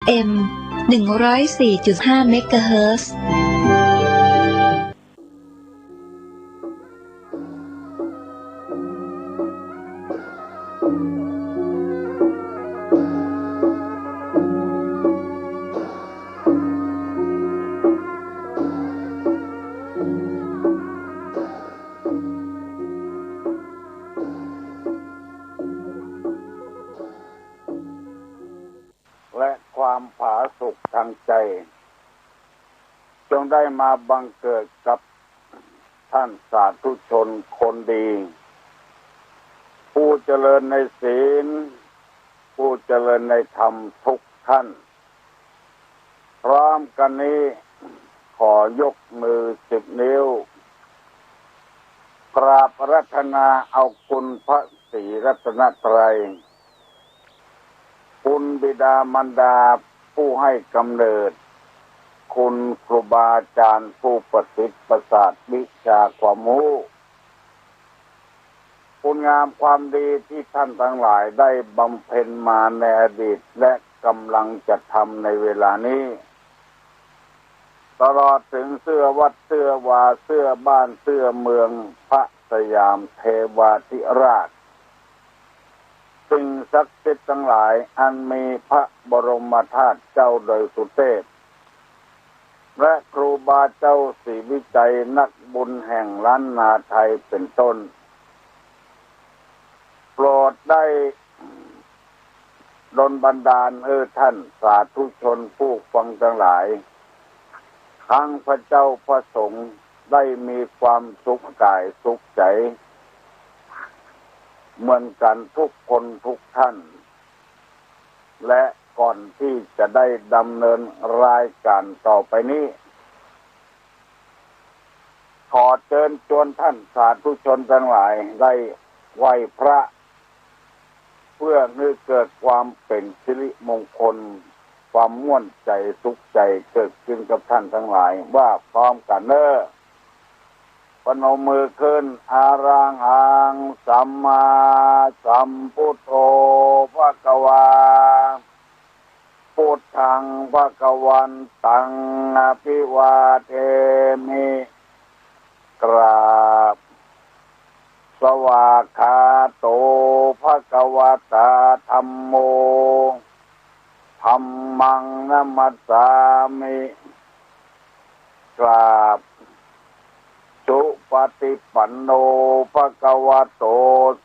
FM 104.5 เมกะเฮิรตซ์และความผาสุกทางใจจงได้มาบังเกิดกับท่านสาธุชนคนดีผู้เจริญในศีลผู้เจริญในธรรมทุกท่านพร้อมกันนี้ขอยกมือ10 นิ้วกราบอาราธนาเอาคุณพระศรีรัตนตรัยคุณบิดามารดาผู้ให้กำเนิดคุณครูบาอาจารย์ผู้ประสิทธิ์ประสาทวิชาความรู้คุณงามความดีที่ท่านทั้งหลายได้บำเพ็ญมาในอดีตและกำลังจะทำในเวลานี้ตลอดถึงเสื้อวัดเสื้อวาเสื้อบ้านเสื้อเมืองพระสยามเทวาธิราชสิ่งศักดิ์สิทธิ์ทั้งหลายอันมีพระบรมธาตุเจ้าโดยสุเทพและครูบาเจ้าศรีวิจัยนักบุญแห่งล้านนาไทยเป็นต้นโปรดได้ดลบันดาลท่านสาธุชนผู้ฟังทั้งหลายทั้งพระเจ้าพระสงฆ์ได้มีความสุขกายสุขใจเหมือนกันทุกคนทุกท่านและก่อนที่จะได้ดำเนินรายการต่อไปนี้ขอเชิญชวนท่านสาธุชนทั้งหลายได้ไหว้พระเพื่อให้เกิดความเป็นสิริมงคลความม่วนใจสุขใจเกิดขึ้นกับท่านทั้งหลายว่าพร้อมกันเนอะปนมมือขึ้นอารังหังสัมมาสัมพุทโธภควาพุทธังภวันตังอภิวาเทมิกราบสวากขาโตภควตาธัมโมธัมมังนัมมัสสามิกราบสุปฏิปันโนภควโต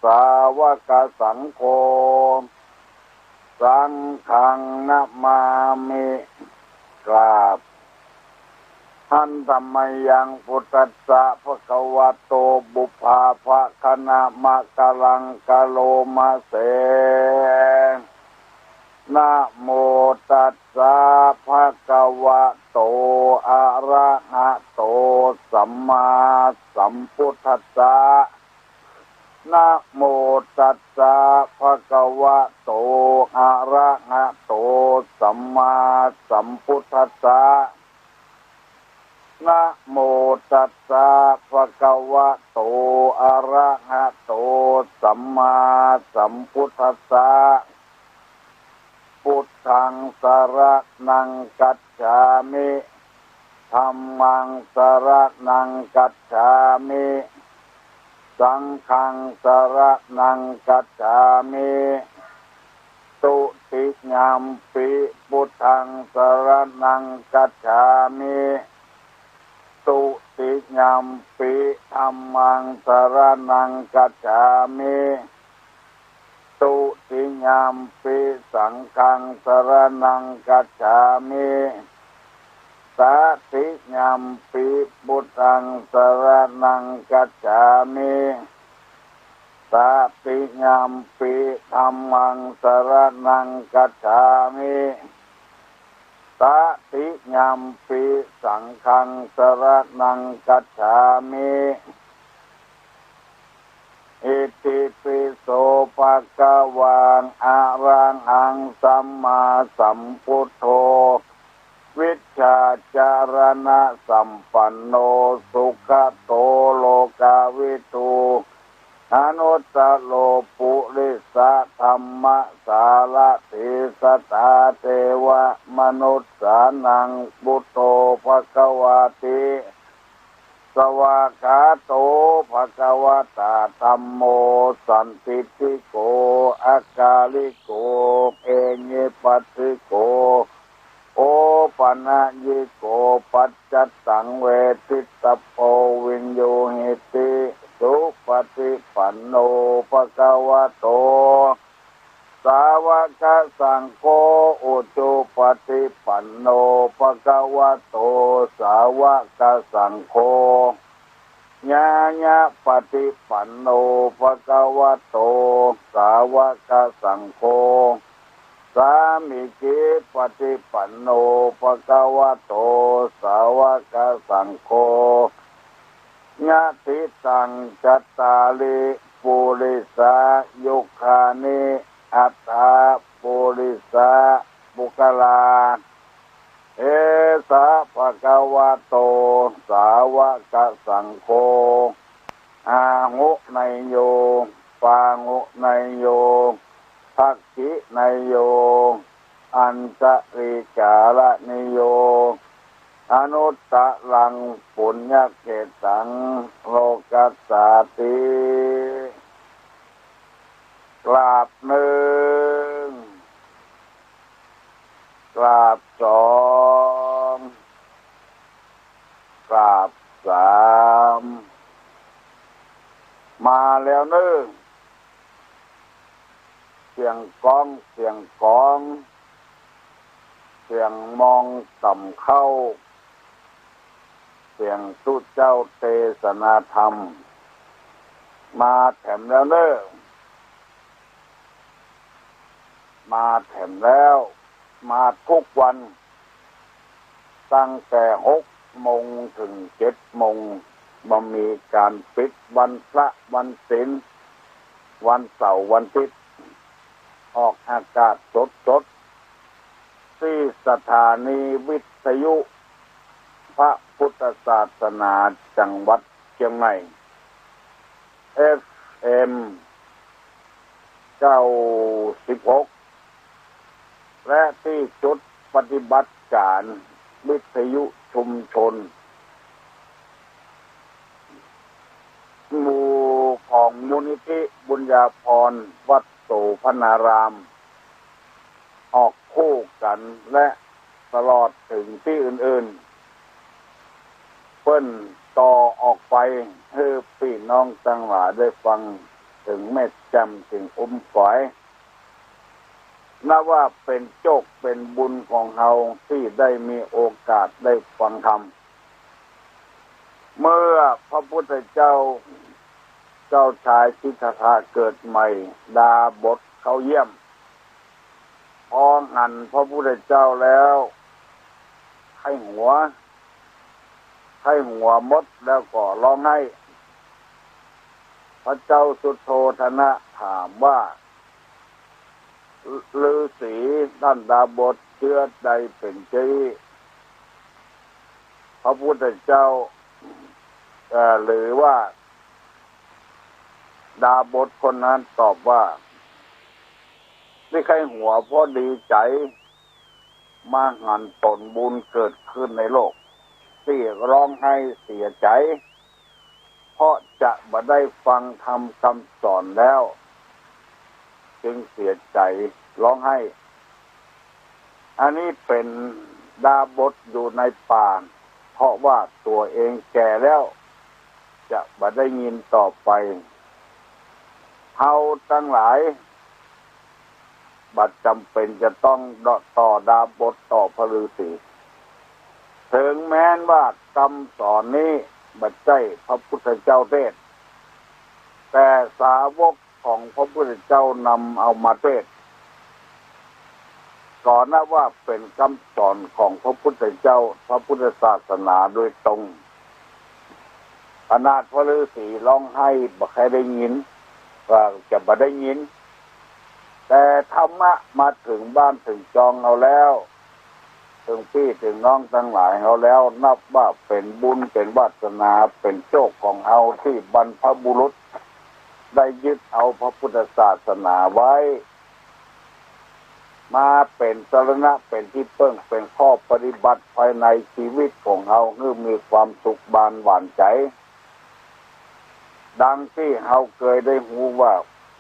สาวกสังโฆสังฆังนะมามิกราบท่านธัมมังพุทธัสสะภควโตบุพพาภคณะมะกะลังกะโลมะเสนะโมตัสสะภะคะวะโตอะระหะโตสัมมาสัมพุทธัสสะนะโมตัสสะภะคะวะโตอะระหะโตสัมมาสัมพุทธัสสะนะโมตัสสะภะคะวะโตอะระหะโตสัมมาสัมพุทธัสสะพุทธังสรณังกัจฉามิธัมมังสรณังกัจฉามิสังฆังสรณังกัจฉามิตุติยัมปิพุทธังสรณังกัจฉามิตุติยัมปิธัมมังสรณังกัจฉามิตุติยัมปิสังฆังสรณังกัจฉามิตติยัมปิพุทธังสรณังกัจฉามิตติยัมปิธัมมังสรณังกัจฉามิตติยัมปิสังฆังสรณังกัจฉามิอิติปิโสภะคะวะอะระหังสัมมาสัมพุทโธวิชชาจารณะสัมปันโนสุขโตโลกาวิทูอ อนุตตโลปุริสธรรมสารถิสตาเทวมนุษสานังบุตโตภควาติสวากขาโตภควตาธัมโมสันติติโกอากาลิโกเอเนปัสสิโกโอปัญญิโกปัจจัตตังเวทิตโพวินโยหิติสุปฏิปันโนภควโตสาวกสังโฆอุจุปฏิปันโนภควโตสาวกสังโฆญาญาปฏิปันโนภควโตสาวกสังโฆสามิจิปฏิปันโนภควโตสาวกสังโฆญาติตังจัตตาลิปุริสายุคานิอัตถาปุริสาบุคลาเอสะภควโตสาวกสังโฆอาหุไนโยปาหุไนโยภักขิไนโยอัญจริกาลนิโยอนุตตรังปุญญเขตังโลกัสสาติกราบหนึ่งกราบสองกราบสามมาแล้วหนึ่งเสียงก้องเสียงกองเสียงมองต่ำเข้าเสียงตุเจ้าเทศนาธรรมมาแถมแล้วเนอะมาแถมแล้วมาทุกวันตั้งแต่6 โมงถึง7 โมงบ่มีการปิดวันพระวันศีลวันเสาร์วันอาทิตย์ออกอากาศสดที่สถานีวิทยุพระพุทธศาสนาจังหวัดเชียงใหม่ FM 96และที่จุดปฏิบัติการวิทยุชุมชนหมู่ของมูลนิธิบุญญาภรณ์วัดโสภณารามออกคู่กันและตลอดถึงที่อื่นๆเพิ่นต่อออกไปให้พี่น้องทั้งหลายได้ฟังถึงแม่จำถึงฝอยนับว่าเป็นโชคเป็นบุญของเราที่ได้มีโอกาสได้ฟังธรรมเมื่อพระพุทธเจ้าชายสิทธัตถะเกิดใหม่ดาบทเขาเยี่ยมพอหันพระพุทธเจ้าแล้วให้หัวมดแล้วก็ร้องไห้พระเจ้าสุโธทนะถามว่าฤาษีท่านดาบทเชื้อใดเป็นจี้พระพุทธเจ้าหรือว่าดาบทคนนั้นตอบว่าไม่ใครหัวเพราะดีใจมาหันผลบุญเกิดขึ้นในโลกที่ร้องให้เสียใจเพราะจะบ่ได้ฟังธรรมคำสอนแล้วจึงเสียใจร้องไห้อันนี้เป็นดาบทอยู่ในป่าเพราะว่าตัวเองแก่แล้วจะบ่ได้ยินต่อไปเฮาทั้งหลายบัดจำเป็นจะต้องต่อดาบทต่อพระฤาษีถึงแม้นว่าคำสอนนี้บัดใจพระพุทธเจ้าเทศแต่สาวกของพระพุทธเจ้านำเอามาเทศก่อนนะว่าเป็นคำสอนของพระพุทธเจ้าพระพุทธศาสนาโดยตรงขนาดพระฤาษีร้องไห้บ่ใครได้ยินว่าจะบ่ได้ยินแต่ธรรมะมาถึงบ้านถึงจองเอาแล้วถึงพี่ถึงน้องทั้งหลายเอาแล้วนับว่าเป็นบุญเป็นวาสนาเป็นโชคของเอาที่บรรพบุรุษ ได้ยึดเอาพระพุทธศาสนาไว้มาเป็นสรณะเป็นที่พึ่งเป็นข้อปฏิบัติภายในชีวิตของเราเพื่อมีความสุขบานหวานใจดังที่เราเคยได้รู้ว่า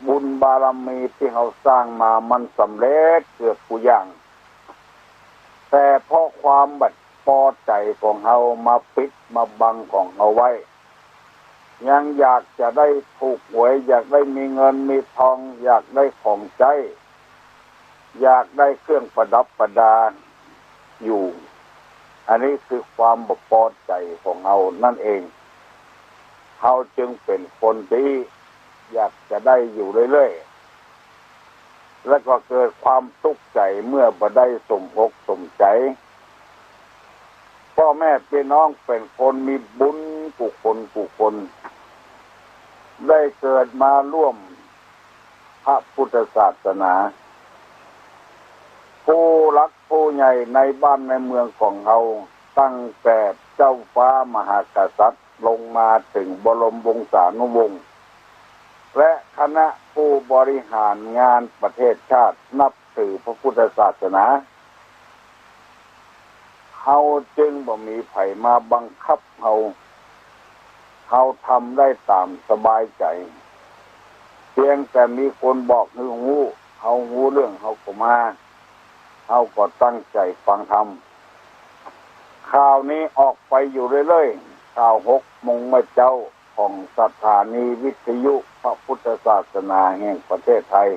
บุญบารมีที่เราสร้างมามันสำเร็จเกือบทุกอย่างแต่เพราะความบัดพอใจของเรามาปิดมาบังของเราไว้ยังอยากจะได้ถูกหวยอยากได้มีเงินมีทองอยากได้ของใช้อยากได้เครื่องประดับประดาอยู่อันนี้คือความบกพร่องใจของเรานั่นเองเราจึงเป็นคนที่อยากจะได้อยู่เรื่อยๆแล้วก็เกิดความทุกข์ใจเมื่อบ่ได้สมอกสมใจพ่อแม่พี่น้องเป็นคนมีบุญกุศลได้เกิดมาร่วมพระพุทธศาสนาผู้รักผู้ใหญ่ในบ้านในเมืองของเราตั้งแต่เจ้าฟ้ามหากษัตริย์ลงมาถึงบรมวงศานุวงศ์และคณะผู้บริหารงานประเทศชาตินับถือพระพุทธศาสนาเขาจึงบ่มีไผมาบังคับเขาทำได้ตามสบายใจเพียงแต่มีคนบอกให้หูเขาหูเรื่องเขาก็มาเขาก็ตั้งใจฟังธรรมข่าวนี้ออกไปอยู่เรื่อยๆข่าว6 โมงเมื่อเจ้าของสถานีวิทยุพระพุทธศาสนาแห่งประเทศไทย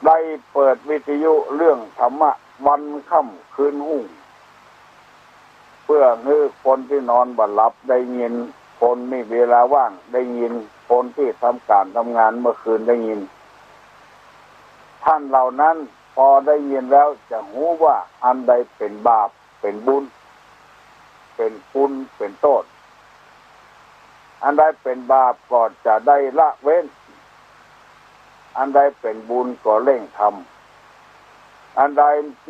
ได้เปิดวิทยุเรื่องธรรมะวันค่ำคืนหุ้งเพื่อให้คนที่นอนบ่หลับได้ยินคนมีเวลาว่างได้ยินคนที่ทำการทำงานเมื่อคืนได้ยินท่านเหล่านั้นพอได้ยินแล้วจะรู้ว่าอันใดเป็นบาปเป็นบุญเป็นคุณเป็นโทษอันใดเป็นบาปก็จะได้ละเว้นอันใดเป็นบุญก็เร่งทำอันใด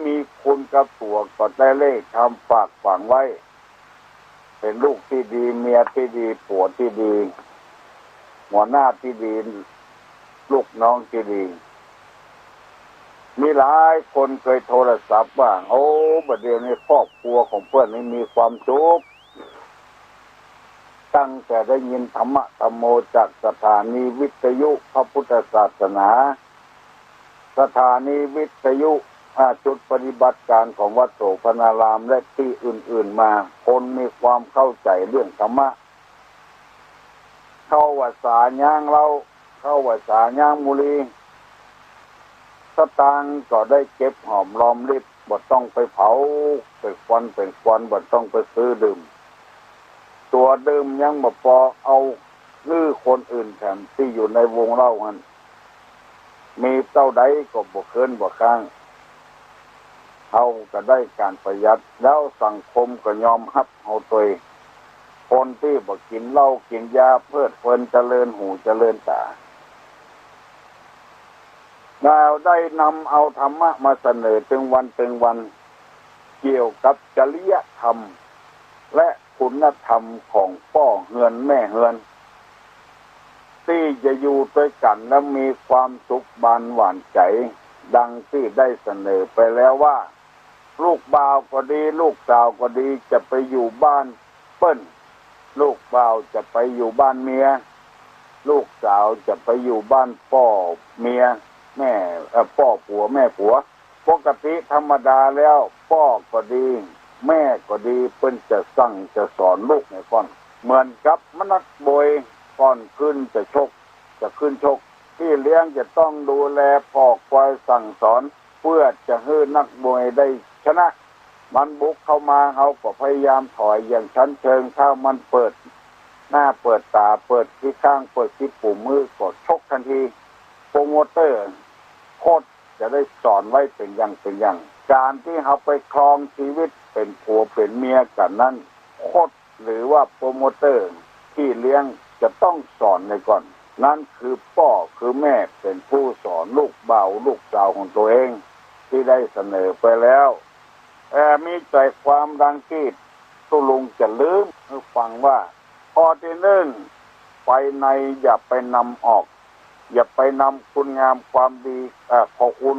มีคุณกับตัวก็ได้เร่งทำฝากฝังไว้เป็นลูกที่ดีเมียที่ดีผัวที่ดีหัวหน้าที่ดีลูกน้องที่ดีมีหลายคนเคยโทรศัพท์ว่าโอ้บัดเดี๋ยวนี้ครอบครัวของเพื่อนนี่มีความสุขตั้งแต่ได้ยินธรรมะธรรมโมจากสถานีวิทยุพระพุทธศาสนาสถานีวิทยุจุดปฏิบัติการของวัดโสภณารามและที่อื่นๆมาคนมีความเข้าใจเรื่องธรรมะเข้าวัดสาย่างเราเข้าวัดสาย่างมุลีสตางค์ก็ได้เก็บหอมรอมริบบ่ต้องไปเผาเป็นควันบ่ต้องไปซื้อดื่มตัวดื่มยังบ่พอเอาลื้อคนอื่นแถมที่อยู่ในวงเล่ากันมีเท่าใดก็บ่เกินบ่ค้างเขาก็ได้การประหยัดแล้วสังคมก็ยอมรับเอาตัวคนที่บ่กินเหล้ากินยาเพลิดเพลินเจริญหูเจริญตาเราได้นำเอาธรรมะมาเสนอถึงวันเกี่ยวกับจริยธรรมและคุณธรรมของพ่อเฮือนแม่เฮือนที่จะอยู่ด้วยกันและมีความสุขบานหวานใจดังที่ได้เสนอไปแล้วว่าลูกบ่าวก็ดีลูกสาวก็ดีจะไปอยู่บ้านเปิ้นลูกบ่าวจะไปอยู่บ้านเมียลูกสาวจะไปอยู่บ้านพ่อเมียแม่พ่อผัวแม่ผัวปกติธรรมดาแล้วพ่อก็ดีแม่ก็ดีเพิ่นจะสั่งจะสอนลูกในก่อนเหมือนกับมนักบวยก่อนขึ้นจะขึ้นชกที่เลี้ยงจะต้องดูแลปอกคอยสั่งสอนเพื่อจะให้นักบวยได้ชนะมันบุกเข้ามาเขาก็พยายามถอยอย่างชั้นเชิงถ้ามันเปิดหน้าเปิดตาเปิดที่ข้างเปิดที่ปุ่มมือก็ชกทันทีโปรโมเตอร์โคตรจะได้สอนไว้เป็นอย่างการที่เขาไปครองชีวิตเป็นผัวเป็นเมียกันนั้นโคตรหรือว่าโปรโมเตอร์ที่เลี้ยงจะต้องสอนในก่อนนั่นคือพ่อคือแม่เป็นผู้สอนลูกบ่าวลูกสาวของตัวเองที่ได้เสนอไปแล้วมีใจความดังที่ตุลุงจะลืมให้ฟังว่าข้อที่1 ไปในอย่าไปนำออกอย่าไปนำคุณงามความดีขอคุณ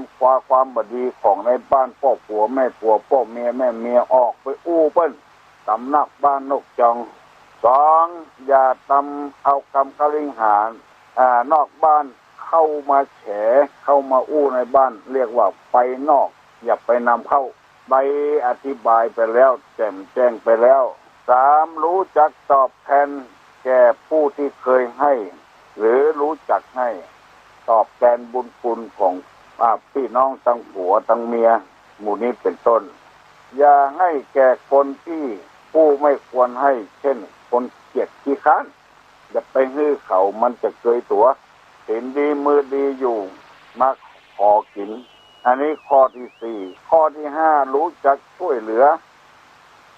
ความบดีของในบ้านพ่อผัวแม่ผัวพ่อเมียแม่เมียออกไปอู้เปิ้นสำนักบ้านนกจองสองอย่าทำเอาคำกลิงหารนอกบ้านเข้ามาแฉเข้ามาอู้ในบ้านเรียกว่าไปนอกอย่าไปนำเข้าไปอธิบายไปแล้วแจ่มแจ้งไปแล้วสามรู้จักตอบแทนแก่ผู้ที่เคยให้หรือรู้จักให้ตอบแทนบุญคุณของพี่น้องทั้งผัวทั้งเมียหมู่นี้เป็นต้นอย่าให้แก่คนที่ผู้ไม่ควรให้เช่นคนเกียจขี้ค้านอย่าไปฮื้อเขามันจะเกยตัวเห็นดีมือดีอยู่มาขอกินอันนี้ข้อที่สี่ข้อที่ห้ารู้จักช่วยเหลือ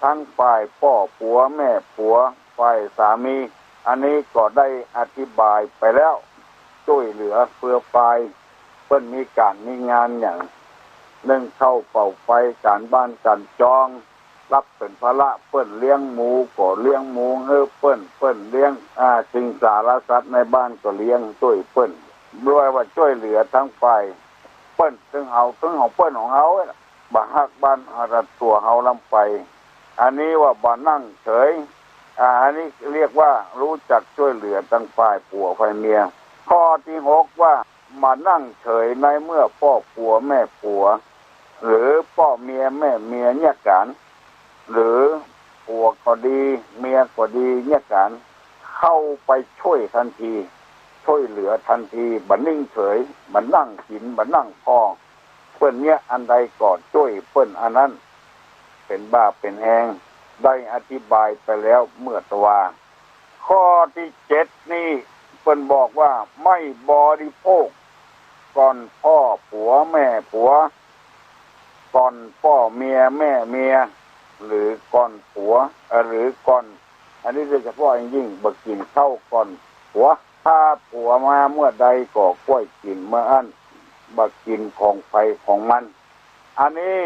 ทั้งฝ่ายพ่อผัวแม่ผัวฝ่ายสามีอันนี้ก็ได้อธิบายไปแล้วช่วยเหลือเพื่อฝ่ายเพิ่นมีการมีงานอย่างเรื่องเข้าเป่าไฟการบ้านการจองรับเป็นภาระเปิ้นเลี้ยงหมูก็เลี้ยงหมูเปิ้นเลี้ยงสิ่งสารสัตว์ในบ้านก็เลี้ยงช่วยเปิ้นด้วยว่าช่วยเหลือทั้งฝ่ายเปิ้นถึงของเปิ้นของเฮาบ่ฮักบ้านอาตัวเฮาลำไปอันนี้ว่าบ่นั่งเฉยอันนี้เรียกว่ารู้จักช่วยเหลือทั้งฝ่ายผัวฝ่ายเมียข้อที่หกว่ามานั่งเฉยในเมื่อพ่อผัวแม่ผัวหรือพ่อเมียแม่เมียเนี่ยกันหรือผัวก็ดีเมียก็ดีเนี่ยกันเข้าไปช่วยทันทีช่วยเหลือทันทีบัดนิ่งเฉยบัดนั่งกินบัดนั่งพอเปิ้นเนี่ยอันใดก็ช่วยเปิ้นอันนั้นเป็นบ้าเป็นแหงได้อธิบายไปแล้วเมื่อตัวข้อที่เจ็ดนี่เปิ้นบอกว่าไม่บริโภคก่อนพ่อผัวแม่ผัวก่อนพ่อเมียแม่เมียหรือก่อนผัวหรือก่อนอันนี้โดยเฉพาะอย่างยิ่งบ่กินข้าวก่อนผัวถ้าผัวมาเมื่อใดก็กล้วยกินเมื่ออันบ่กินของไฟของมันอันนี้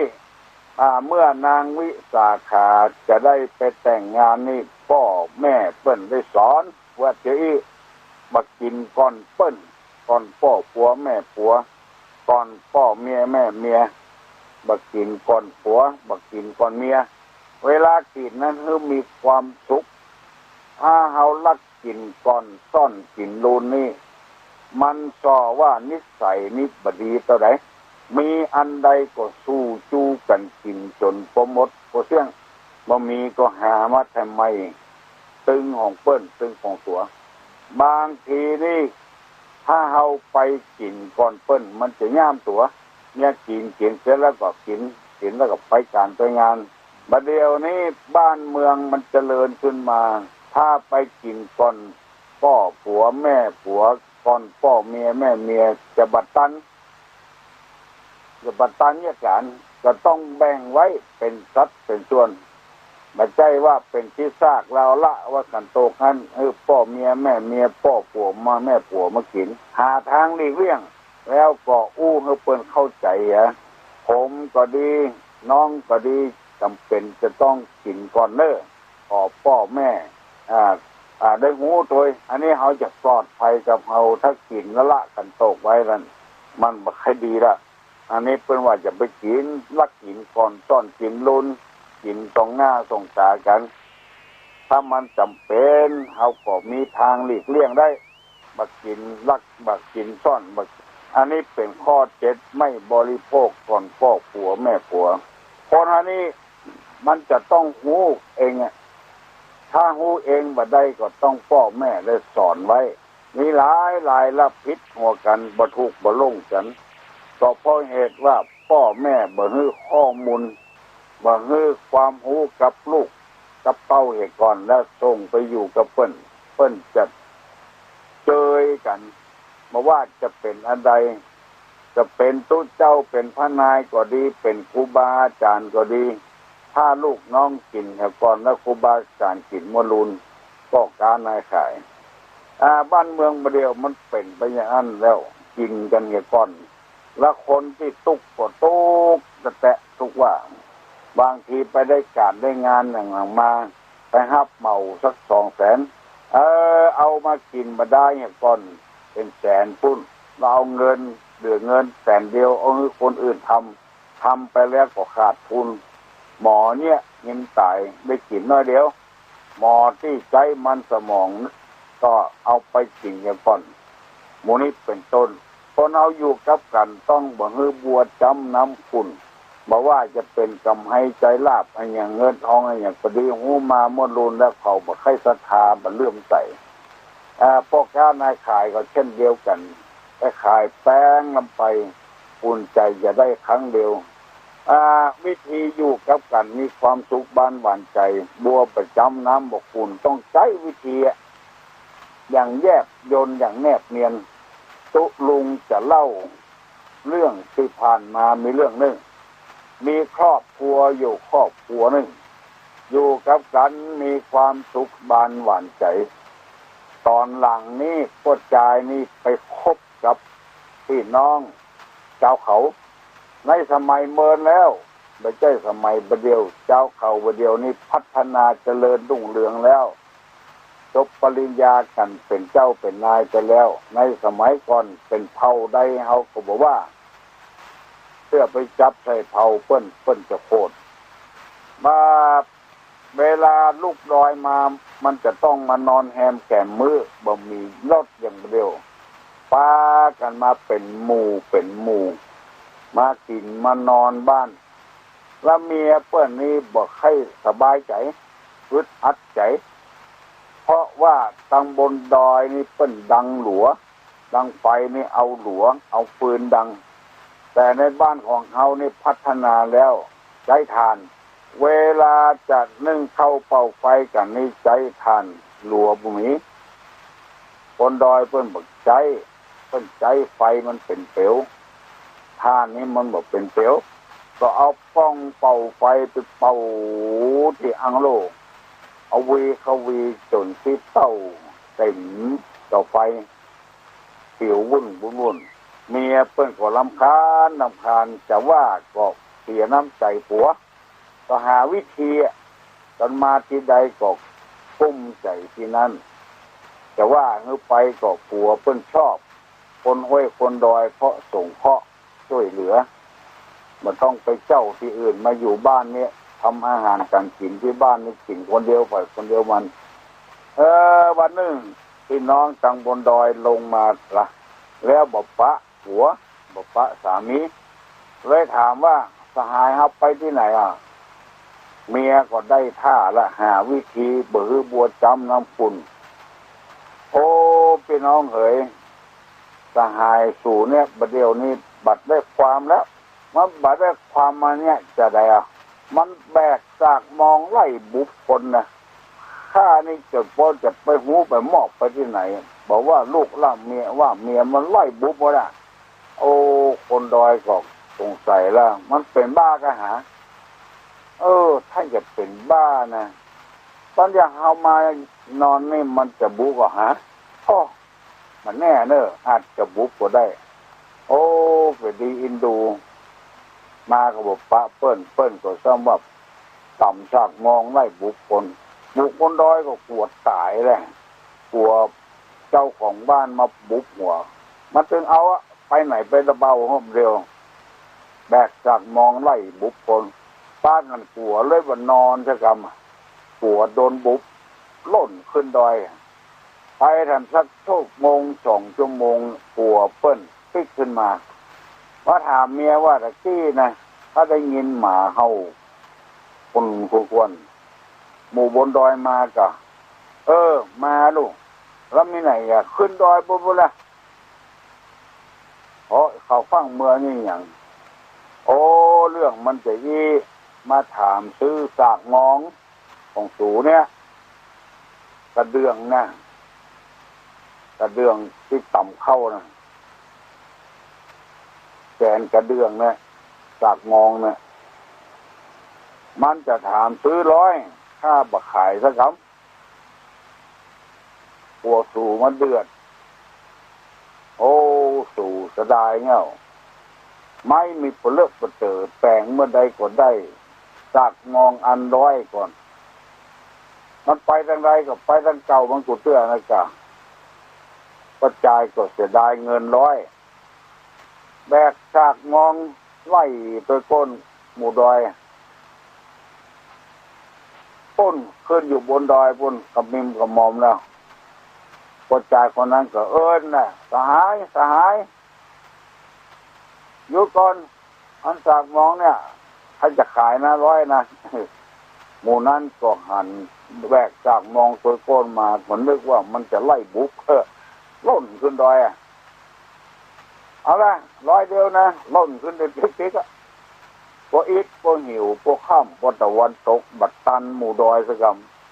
เมื่อนางวิสาขาจะได้ไปแต่งงานนี่พ่อแม่เปิ้นได้สอนว่าจะบ่กินก่อนเปิ้นก่อนพ่อผัวแม่ผัวก่อนพ่อเมียแม่เมียบ่กินก่อนผัวบ่กินก่อนเมียเวลากินนั้นคือมีความสุขถ้าเฮาลักกินก่อนซ่อนกินลูนนี่มันส่อว่านิสัยนิบดีเท่าใดมีอันใดก็สู้จู้กันกินจนบ่หมดบ่เสี่ยงบ่มีก็หามาทำไมตึงของเปิ้นตึงของตัวบางทีนี่ถ้าเฮาไปกินก่อนเปิ้นมันจะย่ามตัวเนี่ยกินเสร็จแล้วก็กินแล้วก็ไปการไปงานบัดเดี๋ยวนี้บ้านเมืองมันเจริญขึ้นมาถ้าไปกินก่อนพ่อผัวแม่ผัวก่อนพ่อเมียแม่เมียจะบัดตันเนี่ยกันก็ต้องแบ่งไว้เป็นสัดเป็นส่วนไม่ใช่ว่าเป็นที่ซากเราละว่ากันโตกันพ่อเมียแม่เมียพ่อผัวมาแม่ผัวมากินหาทางหลีกเลี่ยงแล้วก็อู้ให้เปิ้นเข้าใจผมก็ดีน้องก็ดีจำเป็นจะต้องกินก่อนเน้อพ่อแม่ได้หูตัวอันนี้เขาจะปลอดภัยกับเขาถ้ากินแล้วละกันโตกไว้นั่นมันบ่ค่อยดีละอันนี้เปิ้นว่าจะไปกินลักกินก่อนซ่อนกินลุนกินตรงหน้าตรงตากันถ้ามันจำเป็นเขาก็มีทางหลีกเลี่ยงได้บักกินลักบักกินซ่อนบักอันนี้เป็นข้อเจ็ดไม่บริโภคก่อนพ่อผัวแม่ผัวคนอันนี้มันจะต้องหูเองถ้าหูเองบ่ได้ก็ต้องพ่อแม่ได้สอนไว้มีหลายละพิษหัวกันบ่ทุกข์บ่ลงกันก็เพราะเหตุว่าพ่อแม่บ่ให้ข้อมูลบ่ให้ความรู้กับลูกกับเต้าเหตุก่อนแล้วส่งไปอยู่กับเปิ้นจะเจอกันมาว่าจะเป็นอันใดจะเป็นตู้เจ้าเป็นพระนายก็ดีเป็นครูบาอาจารย์ก็ดีถ้าลูกน้องกินก่อนแล้วครูบาอาจารย์กินมวลุนก็การนายขายบ้านเมืองประเดี๋ยวมันเป็นไปอย่างนั้นแล้วกินกันก่อนแล้วคนที่ตุกก็ตุกแตะทุกว่าบางทีไปได้การได้งานอย่างมาไปฮับเหมาสัก200,000เอา มากินมาได้เนี่ยก่อนเป็นแสนปุ้นเราเอาเงินเหลือเงินแสนเดียวเอาคนอื่นทำไปแล้วก็ขาดทุนหมอเนี่ยเงินตายได้กินน้อยเดียวหมอที่ใจมันสมองก็เอาไปกินอย่างก่อนโมนี้เป็นต้นคนเอาอยู่กับกันต้องบ่ฮือบัวจำน้ำคุณบอกว่าจะเป็นกำให้ใจลาบอันอย่างเงินทองอันอย่างพอดีหูมาเมื่อรุนแล้วเขาบอกให้ศรัทธาบันเลื่อมใสพ่อค้านายขายก็เช่นเดียวกันไปขายแป้งลำไปอุ่นใจจะได้ครั้งเดียววิธีอยู่กับกันมีความสุขบ้านหวานใจบัวประจำน้ำบอกคุณต้องใช้วิธีอย่างแยบยนอย่างแนบเนียนตุลุงจะเล่าเรื่องที่ผ่านมามีเรื่องหนึ่งมีครอบครัวอยู่ครอบครัวหนึ่งอยู่กับกันมีความสุขบานหวานใจตอนหลังนี้พ่อจายนี่ไปคบกับพี่น้องเจ้าเขาในสมัยเมินแล้วไม่ใช่สมัยประเดียวเจ้าเขาประเดียวนี้พัฒนาเจริญรุ่งเรืองแล้วจบปริญญากันเป็นเจ้าเป็นนายไปแล้วในสมัยก่อนเป็นเผ่าใดเขาก็บอกว่าเพื่อไปจับใส่เผ่าเปิ้นจะโคตรมาเวลาลูกดอยมามันจะต้องมานอนแฮมแก่มือบ่มีรถอย่างเดียวปากันมาเป็นหมู่มากินมานอนบ้านแล้วเมียเปิ้นนี่บอกให้สบายใจอึดอัดใจเพราะว่าทางบนดอยนี่เปิ้นดังหลัวดังไฟนี่เอาหลัวเอาปืนดังแต่ในบ้านของเขานี่พัฒนาแล้วใช้ถ่านเวลาจะนึ่งเข้าเป่าไฟกันนี่ใช้ถ่านหลัวบุมีคนดอยเปิ้นบอกใช้เปิ้นใช้ไฟมันเป็นเปลวถ่านนี่มันบอกเป็นเปลวก็เอาป้องเป่าไฟไปเป่าที่อังโลเอาวีจนที่เต้าเต็มต่อไฟเปียววุ่นเมียเปิ้นก็รำคาญจะว่าก็เสียน้ำใจผัวก็หาวิธีตอนมาที่ใดก็กุ้มใจที่นั่นจะว่าเงือไปก็ผัวเปิ้นชอบคนห้วยคนดอยเพราะส่งเคราะห์ช่วยเหลือมันต้องไปเจ้าที่อื่นมาอยู่บ้านนี้ทำอาหารการกินที่บ้านนี่กินคนเดียวไปคนเดียวมันวันหนึ่งพี่น้องจังบนดอยลงมาละแล้วบอกปะผัวบอกปะสามีเลยถามว่าสหายครับไปที่ไหนเมียก็ได้ท่าละหาวิธีบือบัวจำน้ำปุ่นโอ้พี่น้องเอ๋ยสหายสู่เนี่ยบัดเดียวนี้บัดได้ความแล้วมันบัดได้ความมาเนี่ยจะได้มันแบกสากมองไล่บุคคลนะข้านี่จะไปหูไปมอบไปที่ไหนบอกว่าลูกล่าเมียว่าเมียมันไล่บุบหมดโอ้คนดอยก็สงสัยละมันเป็นบ้าก็หาถ้าจะเป็นบ้านะตอนอย่างเฮามานอนนี่มันจะบุบก็หามันแน่เนอะอาจจะบุบก็ได้โอ้ไปดีอินดูมาก็บอกปะเปิ้นก็ซ้ำว่าต่ำซากมองไล่บุคคลดอยก็กลัวตายแหละกลัวเจ้าของบ้านมาบุกหัวมันจึงเอาไปไหนไประเบาห้องเร็วแบกซากมองไล่บุคคลป้ากันกลัวเลยว่านอนซะกำกลัวโดนบุกล่นขึ้นดอยไปทันสัก2 ชั่วโมงกลัวเปิ้นปิ๊กขึ้นมาว่าถามเมียว่าตะกี้นะถ้าได้ยินหมาเห่าคนควรหมู่บนดอยมากะมาลูกแล้วมีไหนขึ้นดอยบุบละเขาฟังเมื่อนี่อย่างเรื่องมันจะมาถามซื้อสากมองของสูเนี่ยกระเดื่องนะกระเดื่องที่ต่ำเข้านะแกนกระเดื่องเนี่ยสากมองเนี่ยมันจะถามซื้อ100ค่าบักขายสักคำปัวสู่มันเดือดสู่สะดายเงี้ยไม่มีเปลือกประเสริฐแปลงเมื่อใดก็ได้จากมองอันร้อยก่อนมันไปทางใดก็ไปทางเก่ามันกูเตื้อนะจ๊ะ ก็จ่ายก็เสียดายเงินร้อยแบกจากมองไล่ตัวก้นหมู่ดอยป้นขึ้นอยู่บนดอยป้นกับมิมกับมอมแล้วก็จ่ายคนนั้นก็เอิ้นน่ะสหายอยู่ก่อนอันจากมองเนี่ยถ้าจะขายนะร้อยนะหมู่นั้นก็หันแบกจากมองตัวก้นมาเหมือนนึกว่ามันจะไล่บุกล่นขึ้นดอยเอาละร้อยเดียวนะล่นขึ้นเป็นปิ๊กพวกอิดพวกหิวพวกข้ามพวกตะวันตกบัดตันหมู่ดอยสักค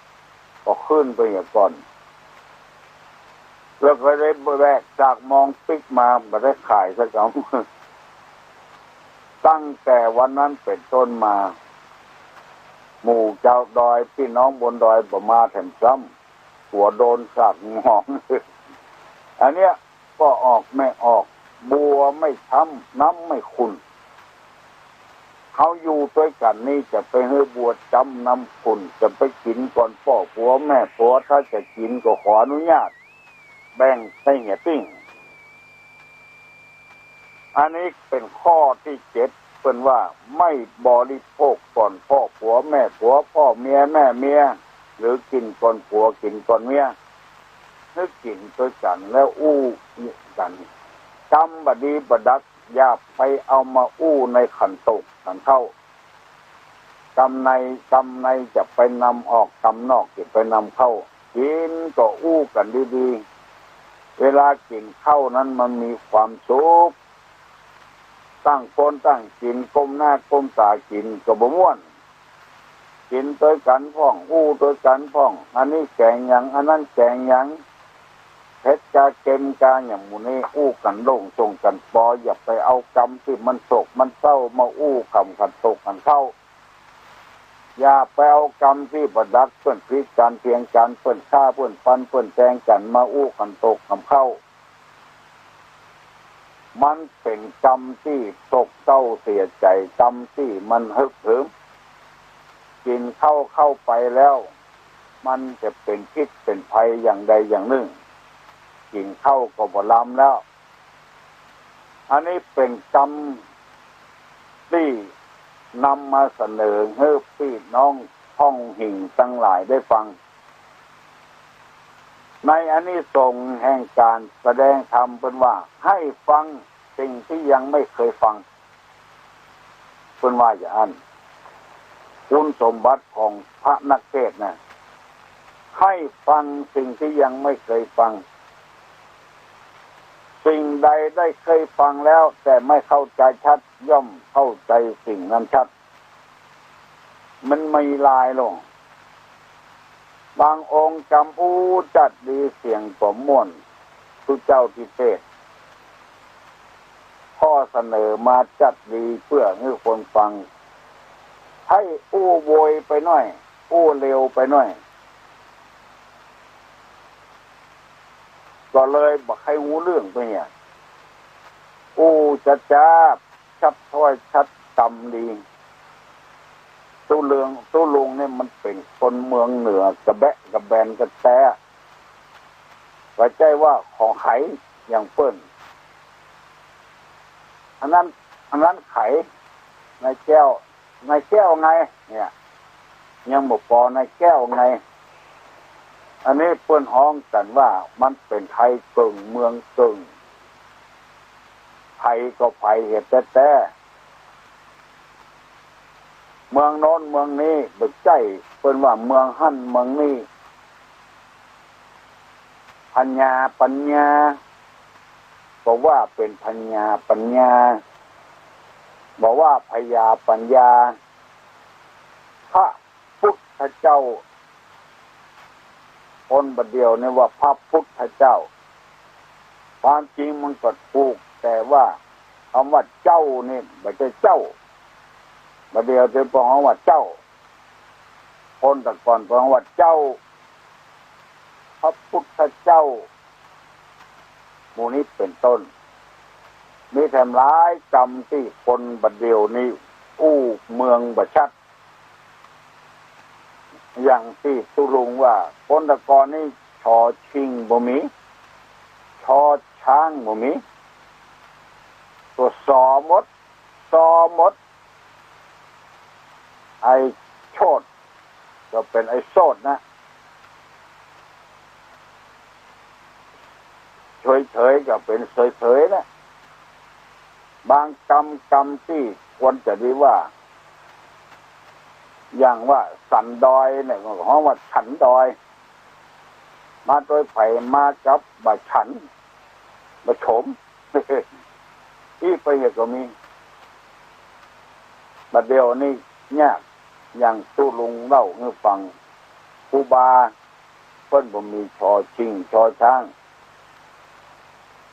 ำก็ขึ้นไปอย่างก่อนแล้วก็ได้แบกจากมองปิ๊กมาไม่ได้ขายสักคำตั้งแต่วันนั้นเป็นต้นมาหมู่เจ้าดอยพี่น้องบนดอยบ่มาแถมซ้ำหัวโดนสากงองอันเนี้ยก็ออกไม่ออกบัวไม่ช้ำน้ำไม่ขุ่นเขาอยู่ด้วยกันนี่จะไปให้บัวจำน้ำขุ่นจะไปกินก่อนพ่อผัวแม่ผัวถ้าจะกินก็ขออนุญาตแบ่งใส่เหี่ยติ้งอันนี้เป็นข้อที่7เป็นว่าไม่บริโภคก่อนพ่อผัวแม่ผัวพ่อเมียแม่เมียหรือกินก่อนผัวกินก่อนเมียนึกกินด้วยกันแล้วอู้กันจำบดีบดักอย่าไปเอามาอู้ในขันตกขันเข้ากำในจะไปนำออกกำนอกจะไปนำเข้ากินก็อู้กันดีๆเวลากินเข้านั้นมันมีความสุขตั้งคนตั้งกินก้มหน้าก้มตากินก็บ่ม่วนกินด้วยกันพ้องอู้ด้วยกันพ้องอันนี้แกงหยังอันนั้นแกงหยังเฮ็ดกาเกมกาอย่างหมู่นี้อู้กันโล่งส่งกันปออย่าไปเอากรรมที่มันโศกมันเศร้ามาอู้คำกันตกกันเข้าอย่าไปเอากรรมที่ประดักเพื่อนพิการเพียงกันเพื่อนฆ่าเพื่อนฟันเพื่อนแทงกันมาอู้กันตกกันเข้ามันเป็นกรรมที่โศกเศร้าเสียใจกรรมที่มันฮึกเหิมกินเข้าไปแล้วมันจะเป็นพิษเป็นภัยอย่างใดอย่างหนึ่งกินเข้าก็บ่ล้ำแล้วอันนี้เป็นกรรมที่นำมาเสนอให้พี่น้องท่องหิ่งทั้งหลายได้ฟังในอานิสงส์แห่งการแสดงธรรมเป็นว่าให้ฟังสิ่งที่ยังไม่เคยฟังเป็นว่าอย่างนั้นคุณสมบัติของพระนักเทศน์นะให้ฟังสิ่งที่ยังไม่เคยฟังสิ่งใดได้เคยฟังแล้วแต่ไม่เข้าใจชัดย่อมเข้าใจสิ่งนั้นชัดมันไม่ลายลงบางองค์จำอู้จัดดีเสียงก็ม่วนทุกเจ้าที่เทศข้อเสนอมาจัดดีเพื่อให้คนฟังให้อู้โวยไปหน่อยอู้เร็วไปหน่อยก็เลยบอกให้รู้เรื่องไปเนี่ยอู้จะจ้าชัดถ้อยชัดจำดีตู้ลุงเนี่ยมันเป็นคนเมืองเหนือกระแบะกระแบนกระแตไว้ใจว่าของไขอย่างเปิ้นอันนั้นไขในแก้วไงเนี่ยยังบอกปอในแก้วไงอันนี้เปิ้นฮ้องกันว่ามันเป็นไทยกึ่งเมืองกึ่งไทยก็ไผเหตุแต่เมืองโน้นเมืองนี้บึกใจเปิ้นว่าเมืองหั่นเมืองนี้ปัญญาบอกว่าเป็นปัญญาบอกว่าพญาปัญญาพระพุทธเจ้าคนบัดเดียวเนี่ยว่าพระพุทธเจ้าความจริงมันก็ถูกแต่ว่าคำว่าเจ้านี่ไม่ใช่เจ้าบัดเดียวจะบอกว่าเจ้าคนแต่ก่อนบอกว่าเจ้าพระพุทธเจ้าหมู่นี้เป็นต้นมีแถมร้ายกรรมที่คนบัดเดียวนี้อู้เมืองบัดชัดอย่างที่ตุลุงว่าคนแต่ก่อนนี่ชอชิงบ่มีช อช้างบ่มีตัวสอมดซอมดไอโชดก็เป็นไอโซดนะเฉยๆก็เป็นเฉยๆนะบางกรรมที่ควรจะดีว่าอย่างว่าสันดอยเนี่ยเพราะว่าฉันดอยมาโดยไผ่มากับบะฉันบะโฉมที่ไปเหตุก็มีบัดเดียวนี่เนี่ยอย่างตู้ลุงเล่าให้ฟังครูบาเปิ้นบ่มีชอชิงชอช้าง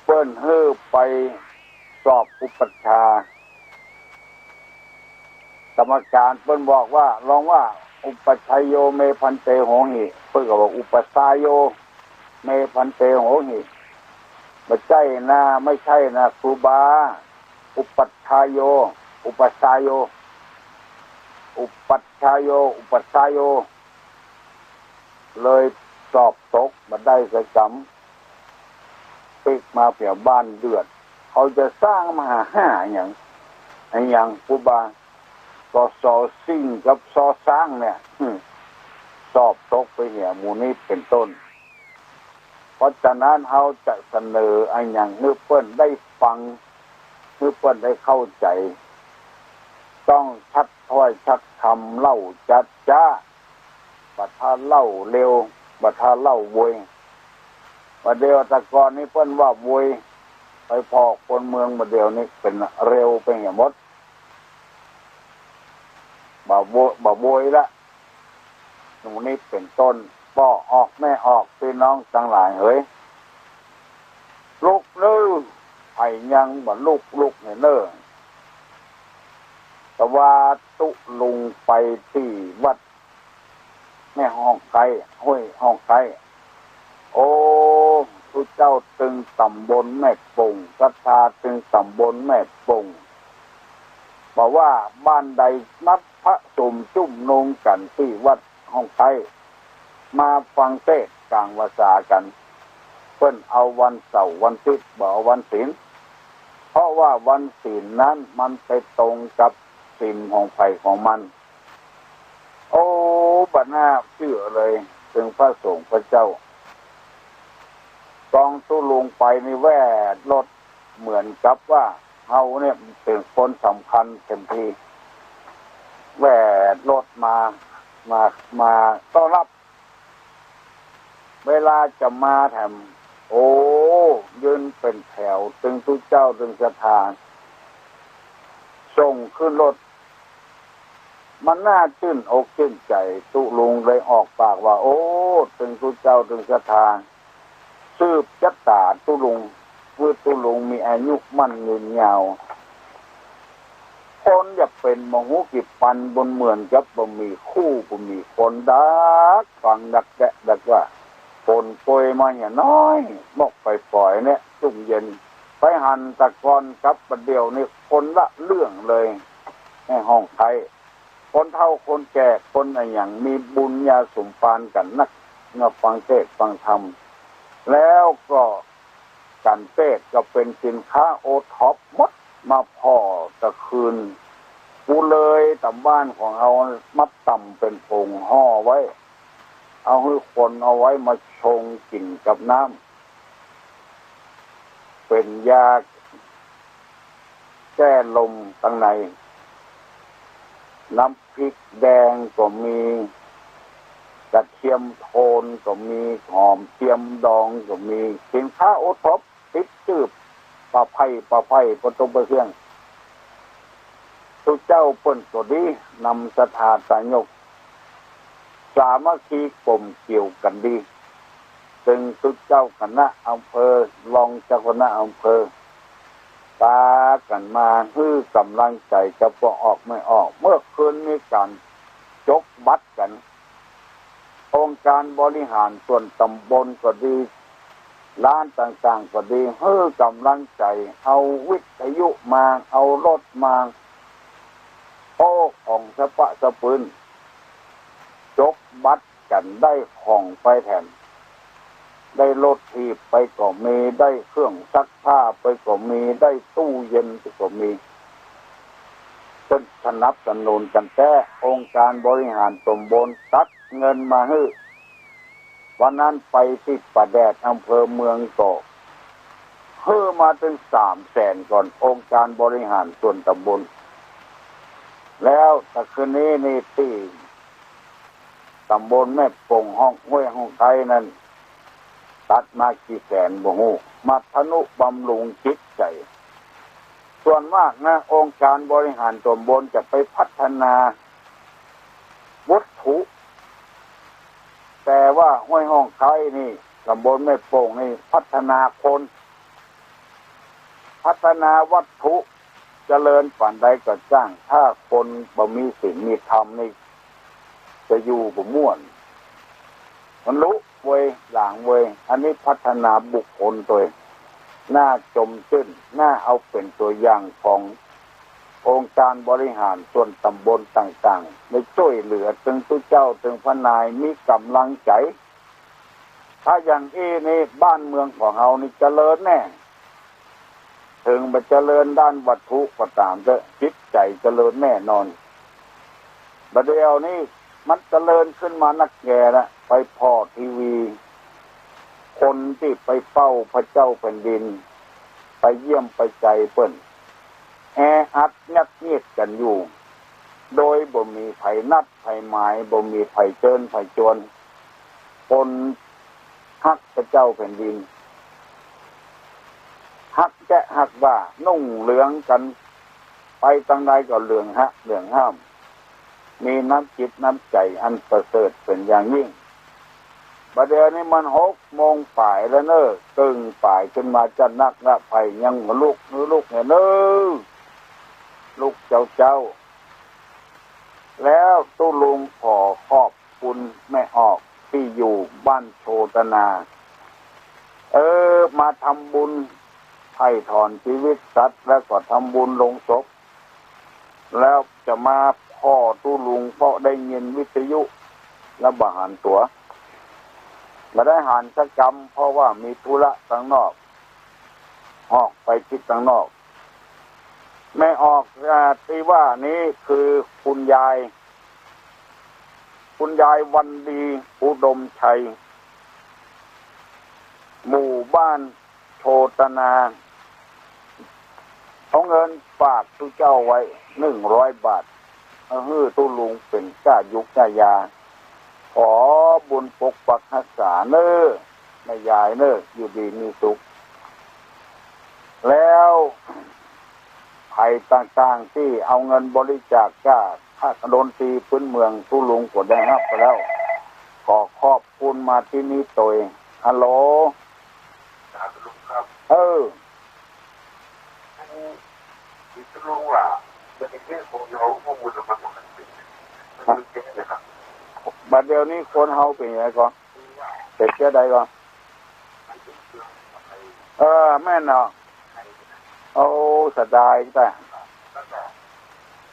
เปิ้นเฮ้อไปสอบอุปัชฌาย์กรรมการเปิ้นบอกว่าลองว่าอุปัชฌโยเมพันเตโหหิเปิ้นก็บอกอุปสายโยเมพันเตโหหิไม่ใช่นะไม่ใช่นะครูบาอุปัชฌโยอุปสายโยอุปัชฌโยอุปสายโยเลยสอบตกมาได้กระจำปิกมาเผียบ้านเดือดเขาจะสร้างมหาห้าอย่างครูบาก็ซอซิ่งกับซอสร้างเนี่ยสอบตกไปเนี่ยหมู่นี้เป็นต้นเพราะฉะนั้นเขาจะเสนออย่างนึกเปิ้นได้ฟังนึกเปิ้นได้เข้าใจต้องชัดถ้อยชัดคำเล่าจัดจ้าบัดท่าเล่าเร็วบัดท่าเล่าโวยบัดเดียวตะกอนนี้เปิ้นว่าโวยไปพอคนเมืองบัดเดียวนี้เป็นเร็วเป็นอย่างหมดบ่โวยละหนูนี่เป็นต้นพ่อออกแม่ออกพี่น้องทั้งหลายเฮ้ยลูกลื้อไผ่ยังบ่ลูกเนี่ยเน้อแต่ว่าตุลุงไปที่วัดแม่ห้องไก่ห้วยห้องไก่โอ้ทุเจ้าตึงตำบลแม่ป่งศรัทธาตึงตำบลแม่ป่งบอกว่าบ้านใดนัดพระสมจุ่มนงกันที่วัดห้องไก่มาฟังเทศน์กลางวาจากันเพิ่นเอาวันเสาร์วันอาทิตย์บ่เอาวันศีลเพราะว่าวันศีลนั้นมันไปตรงกับศีลของไผของมันโอ้บัดหน้าเชื่อเลยถึงพระสงฆ์พระเจ้ากองตู้ลงไปในแวดรถเหมือนกับว่าเฮาเนี่ยเป็นคนสำคัญเต็มทีแวดรถมาต้อนรับเวลาจะมาแถมโอ้ยืนเป็นแถวตึงทุกเจ้าตึงศรัทธาส่งขึ้นรถมันน่าชื่นอกชื่นใจตุลุงเลยออกปากว่าโอ้ตึงทุกเจ้าตึงศรัทธาสืบจัตตาตุลุงเมื่อตุลุงมีอายุมั่นยืนยาวคนอยากเป็นมหูกิบปันบนเหมือนกับบ่มีคู่บ่มีคนดักฟังดักแกะดักว่าฝนโปรยมาอย่างน้อยมอกไปปล่อยเนี่ยจุ่มเย็นไปหันตะกอนกับประเดี๋ยวนี่คนละเรื่องเลยในห้องไทยคนเฒ่าคนแก่คนอะไรอย่างมีบุญญาสมปานกันนักฟังเทศน์ฟังธรรมแล้วก็การเทศน์ก็เป็นสินค้าโอท็อปหมดมาพอตะคืนกูเลยตำบ้านของเรามัดต่ำเป็นผงห่อไว้เอาให้คนเอาไว้มาชงกินกับน้ำเป็นยาแก้ลมตั้งในน้ำพริกแดงก็มีกระเทียมโทนก็มีหอมเทียมดองก็มีสินค้าโอท็อปติดจืบปลาไผ่ปนตงปลาเสี่ยงทุกเจ้าเปิ้นก็ดีนำสถาตายกสามัคคีกลมเกี่ยวกันดีซึ่งทุกเจ้าคณะอำเภอรองเจ้าคณะอำเภอตากันมาฮื้อกำลังใจจะพอออกไม่ออกเมื่อคืนมีการจกบัตรกันองค์การบริหารส่วนตำบลก็ดีร้านต่างๆก็ดีฮื้อกำลังใจเอาวิทยุมาเอารถมาโอ้ของสะปะสะปืนจกบัตรกันได้ของไปแทน ได้รถถีบไปก็มีได้เครื่องซักผ้าไปก็มีได้ตู้เย็นไปก็มีเป็นสนับสนุนกันแต่องค์การบริหารตำบลตัดเงินมาให้วันนั้นไปที่ป่าแดดอำเภอเมืองก็เพิ่มมาถึง300,000ก่อนองค์การบริหารส่วนตำบลแล้วแต่คืนนี้นี่ที่ตำบลแม่ปงห้องห้วยห้องไทยนั้นตัดมากี่แสนบ่ฮู้มาทนุบำรุงจิตใจส่วนมากนะองค์การบริหารตำบลจะไปพัฒนาวัตถุแต่ว่าห้วยห้องไทยนี่ตำบลแม่ปงนี่พัฒนาคนพัฒนาวัตถุเจริญฝันใดก็จ้างถ้าคนบ่มีศีลมีธรรมนี่จะอยู่บ่ม่วนมันรู้เว้ยหลางเว้ยอันนี้พัฒนาบุคคลตัวหน้าจมชื่นหน้าเอาเป็นตัวอย่างขององค์การบริหารส่วนตำบลต่างๆในช่วยเหลือถึงผู้เจ้าถึงพระนายมีกำลังใจถ้าอย่างนี้บ้านเมืองของเรานี่เจริญแน่ถึงมันเจริญด้านวัตถุก็ตามเถอะจิตใจเจริญแน่นอนบัดเดี๋ยวนี้มันเจริญขึ้นมานักแก่ละไปพอทีวีคนที่ไปเฝ้าพระเจ้าแผ่นดินไปเยี่ยมไปใจเปิ้นแออัดยัดเยียดกันอยู่โดยบ่มีไผนัดไผหมายบ่มีไผเชิญไผชวนคนฮักพระเจ้าแผ่นดินฮักแกะฮักว่านุ่งเหลืองกันไปทางใดก็เหลืองฮะเหลืองห้ามมีน้ำจิตน้ำใจอันประเสริฐเป็นอย่างยิ่งบัดเดี๋ยวนี้มัน6 โมงป่ายแล้วเนอะตึงป่ายขึ้นมาจะนักละไผยังลูกเนี่ยเนอะลูกเจ้าแล้วตู้ลุงขอขอบคุณแม่ออกที่อยู่บ้านโชตนามาทำบุญไถ่ถอนชีวิตสัตว์แล้วก็ทำบุญลงศพแล้วจะมาพ่อตู้ลุงเพราะได้ยินวิทยุและบหารตัวมาได้หารสักกรรมเพราะว่ามีธุระข้างนอกออกไปคิดข้างนอกไม่ออกที่ว่านี้คือคุณยายวันดีอุดมชัยหมู่บ้านโชตนาเอาเงินฝากตู้เจ้าไว้100 บาทตู้ลุงเป็นก้ายุกก้ายาขอบุญปกปักรักษาเน้อแม่ยายเน้ออยู่ดีมีสุขแล้วภัยต่างๆที่เอาเงินบริจาคจากภาคดนตรีพื้นเมืองตู้ลุงก็ได้รับไปแล้วขอขอบคุณมาที่นี้ตัวฮัลโหลครับที่รู้ว่าเป็นเรื่องของเราข้อมูลมันเป็นนะครับบัดเดี๋ยวนี้คนเฮาเป็นยังไงก่อนเป็นเจ้าใดก่อนแม่นเนาะโอ้สบายแต่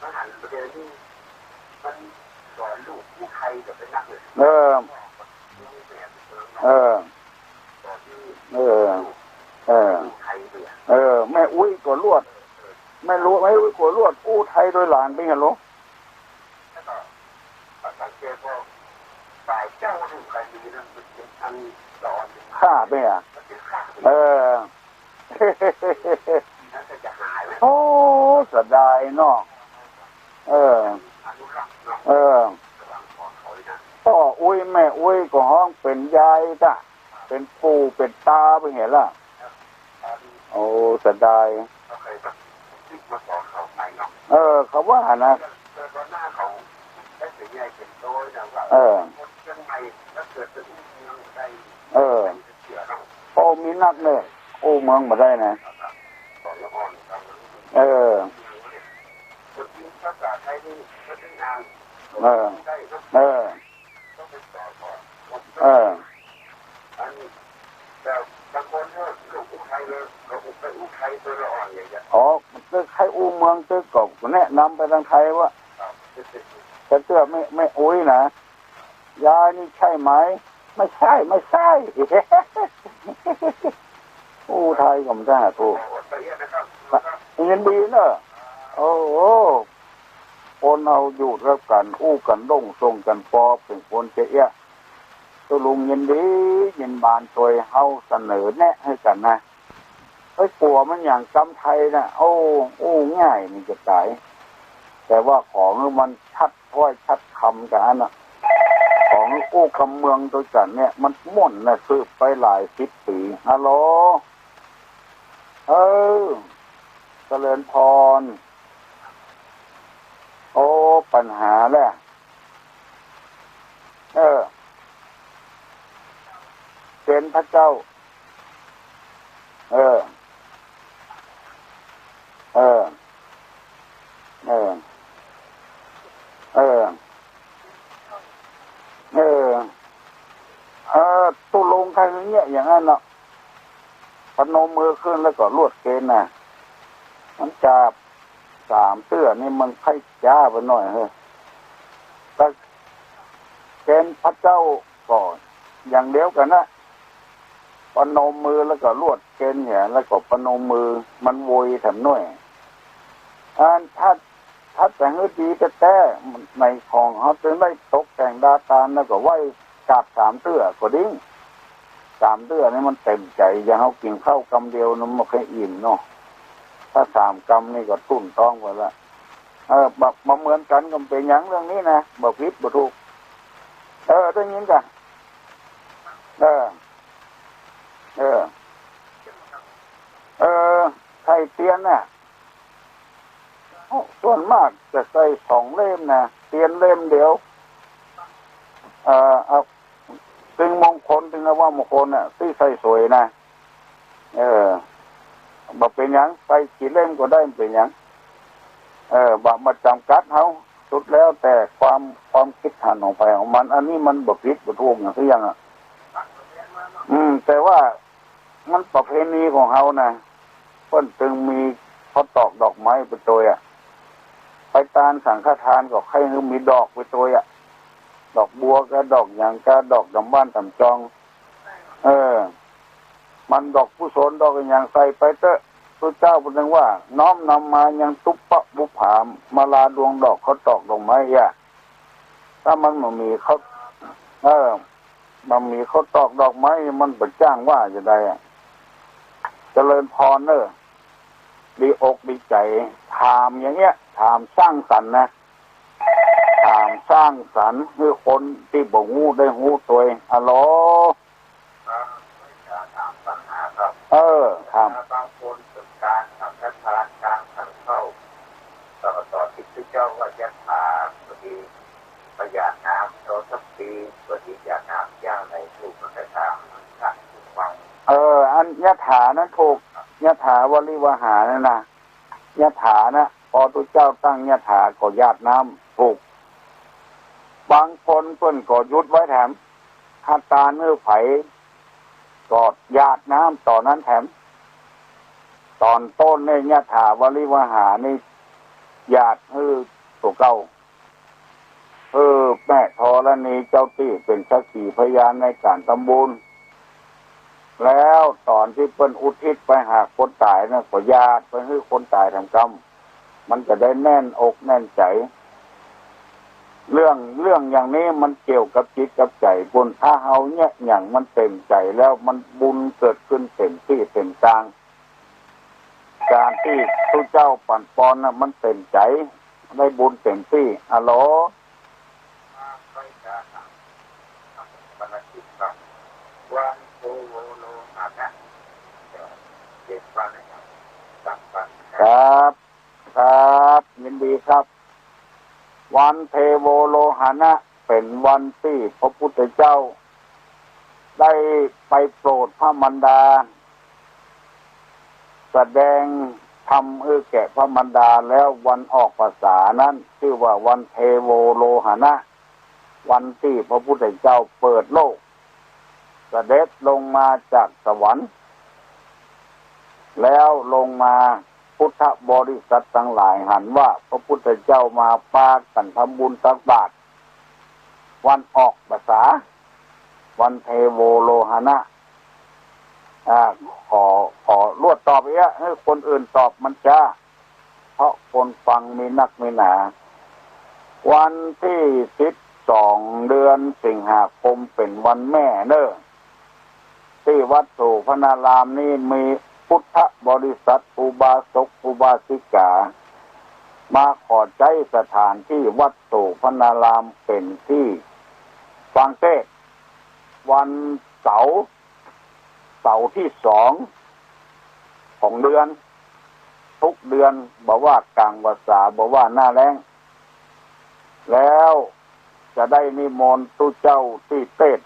มันหันประเด็นที่มันสอนลูกผู้ไทยจะเป็นนักเลยแม่อุ้ยก็ลวดไม่รู้ไม่อุ้ยก็ลวดอู้ไทยโดยหลานเป็นไงลูกสังเกตว่าสายเจ้าลูกใครมีนั่นเป็นอันสอนข้าเป็นอ่ะโอ้สดายเนาะพ่ออุ้ยแม่อุ้ยก็ห้องเป็นยายจ้ะเป็นปู่เป็นตาไปเห็นล่ะโอ้สดายเขาว่านะโอ้มีนักเนี่ยโอ้เมืองมาได้นะมันตึกให้อู้เมืองตึกกบแนะนำไปทางไทยว่าจะเชื่อไม่อุ้ยนะยายนี่ใช่ไหม ไม่ใช่อู้ไทยก็ไม่ได้ถูกเงินดีเนอะโอ้โหคนเอาอยู่แล้วกันอู้กันด่งทรงกันปอเป็นคนเจ๊ะตัวลุงยินดียินบานช่วยเฮาเสนอแนะให้กันนะไอ้กลัวมันอย่างกำไทยนะโอ้ง่ายนี่จะตายแต่ว่าของมันชัดถ้อยชัดคำกันน่ะของอู้คำเมืองตัวกันเนี่ยมันม่วนนะสืบไปหลายสิบปีฮัลโหลเจริญพรโอ้ปัญหาแหละเป็นพระเจ้าตุลงใครเงี้ยอย่างนั้นเนาะพนมมือขึ้นแล้วก็ลวดเกณฑ์น่ะมันจับ3 เตื้อนี่มันไข่จ้าไปหน่อยเฮ้ยแต่เกณฑ์พระเจ้าก่อนอย่างเดียวกันนะพนมมือแล้วก็ลวดเกณฑ์เนี่ยแล้วก็พนมมือมันโวยแถมหน่อยถ้าแต่งให้ดีแต่ในของเขาจะได้ตกแต่งดาตานแล้วก็ไหวกาบ3 เตื้อก็ดิ้ง3 เตื้อนี่มันเต็มใจอย่างเขากินข้าวกำเดียวมันไม่เคยอิ่มเนาะถ้า3 กำนี่ก็ตุ้นต้องไปละแบบมาเหมือนกันก็เป็นอย่างเรื่องนี้นะบ่ผิดบ่ถูกได้ยินกันไข่เตียนน่ะส่วนมากจะใส่2 เล่มนะเตียนเล่มเดียวถึงมงคลถึงว่ามงคลน่ะที่ใส่สวยนะบอกเป็นอย่างใส่กี่เล่มก็ได้เป็นอย่างบอกมาจำกัดเขาสุดแล้วแต่ความคิดหันของไปของมันอันนี้มันบ่ผิดบ่ถูกอย่างที่ยังแต่ว่ามันประเพณีของเขานะเพิ่นจึงมีเขาตอกดอกไม้ไปตัวไปตานสังฆทานก็ใครมีดอกไปตัวดอกบัวก็ดอกอย่างก็ดอกดำบ้านตำจองมันดอกผู้สนดอกอย่างใส่ไปเถอะพระเจ้าพูดถึงว่าน้อมนำมายังตุปปะบุผามมาลาดวงดอกเขาตอกดอกไม้ถ้ามันมีเขามันมีเขาตอกดอกไม้มันเป็นจ้างว่าจะได้เจริญพรดีอกดีใจถามอย่างเงี้ยถามสร้างสรรค์นะถามสร้างสรรค์คือคนที่บ่งูได้หูตัวฮัลโหลครับบางคนเป็นการทำการการเข้าต่อที่พระเจ้าว่าจะพาพอดีประหยัดน้ำเราสักปีพอดีอยากน้ำย่างในถูกกระทำขัดฟังอันยะถานั้นถูกยะถาวริวหานั่นนะยะถานะพอพระเจ้าตั้งยะถาก็ญาติน้ำถูกบางคนเพิ่นก็ยุดไว้แถมถ้าตาเนื้อไผ่กอดญาติน้ำต่อนั้นแถมตอนต้นเนี่ยยะถาวริวหานี่ญาติตัวเก่าแม่ธรณีเจ้าที่เป็นสักขีพยานในการทำบุญแล้วตอนที่เพิ่นอุทิศไปหาคนตายนะก็ญาติไปให้คนตายทำกรรมมันจะได้แน่นอกแน่นใจเรื่องอย่างนี้มันเกี่ยวกับจิตกับใจบุญถ้าเฮาเนี่ยอย่างมันเต็มใจแล้วมันบุญเกิดขึ้นเต็มที่เต็มกลางการที่พระเจ้าปั่นปอนน่ะมันเต็มใจได้บุญเต็มที่ฮัลโหลครับยินดีครับวันเทโวโลหณะเป็นวันที่พระพุทธเจ้าได้ไปโปรดพระมารดาแสดงธรรมแก่พระมารดาแล้ววันออกพรรษานั้นชื่อว่าวันเทโวโลหณะวันที่พระพุทธเจ้าเปิดโลกเสด็จลงมาจากสวรรค์แล้วลงมาพุทธบริษัททั้งหลายหันว่าพระพุทธเจ้ามาปากันทำบุญตักบาตรวันออกพรรษา วันเทโวโลหณะขอรวดตอบอีกให้คนอื่นตอบมันจ้าเพราะคนฟังมีนักมีหนาวันที่12เดือนสิงหาคมเป็นวันแม่เนอะที่วัดโสภณารามนี่มีพุทธบริษัทอุบาสกอุบาสิกามาขอใจสถานที่วัดโสภณารามเป็นที่ฟังเทศน์วันเสาร์ที่2ของเดือนทุกเดือนบอกว่ากลางวาสาบอกว่าหน้าแล้งแล้วจะได้นิมนต์ตู้เจ้าที่เทศ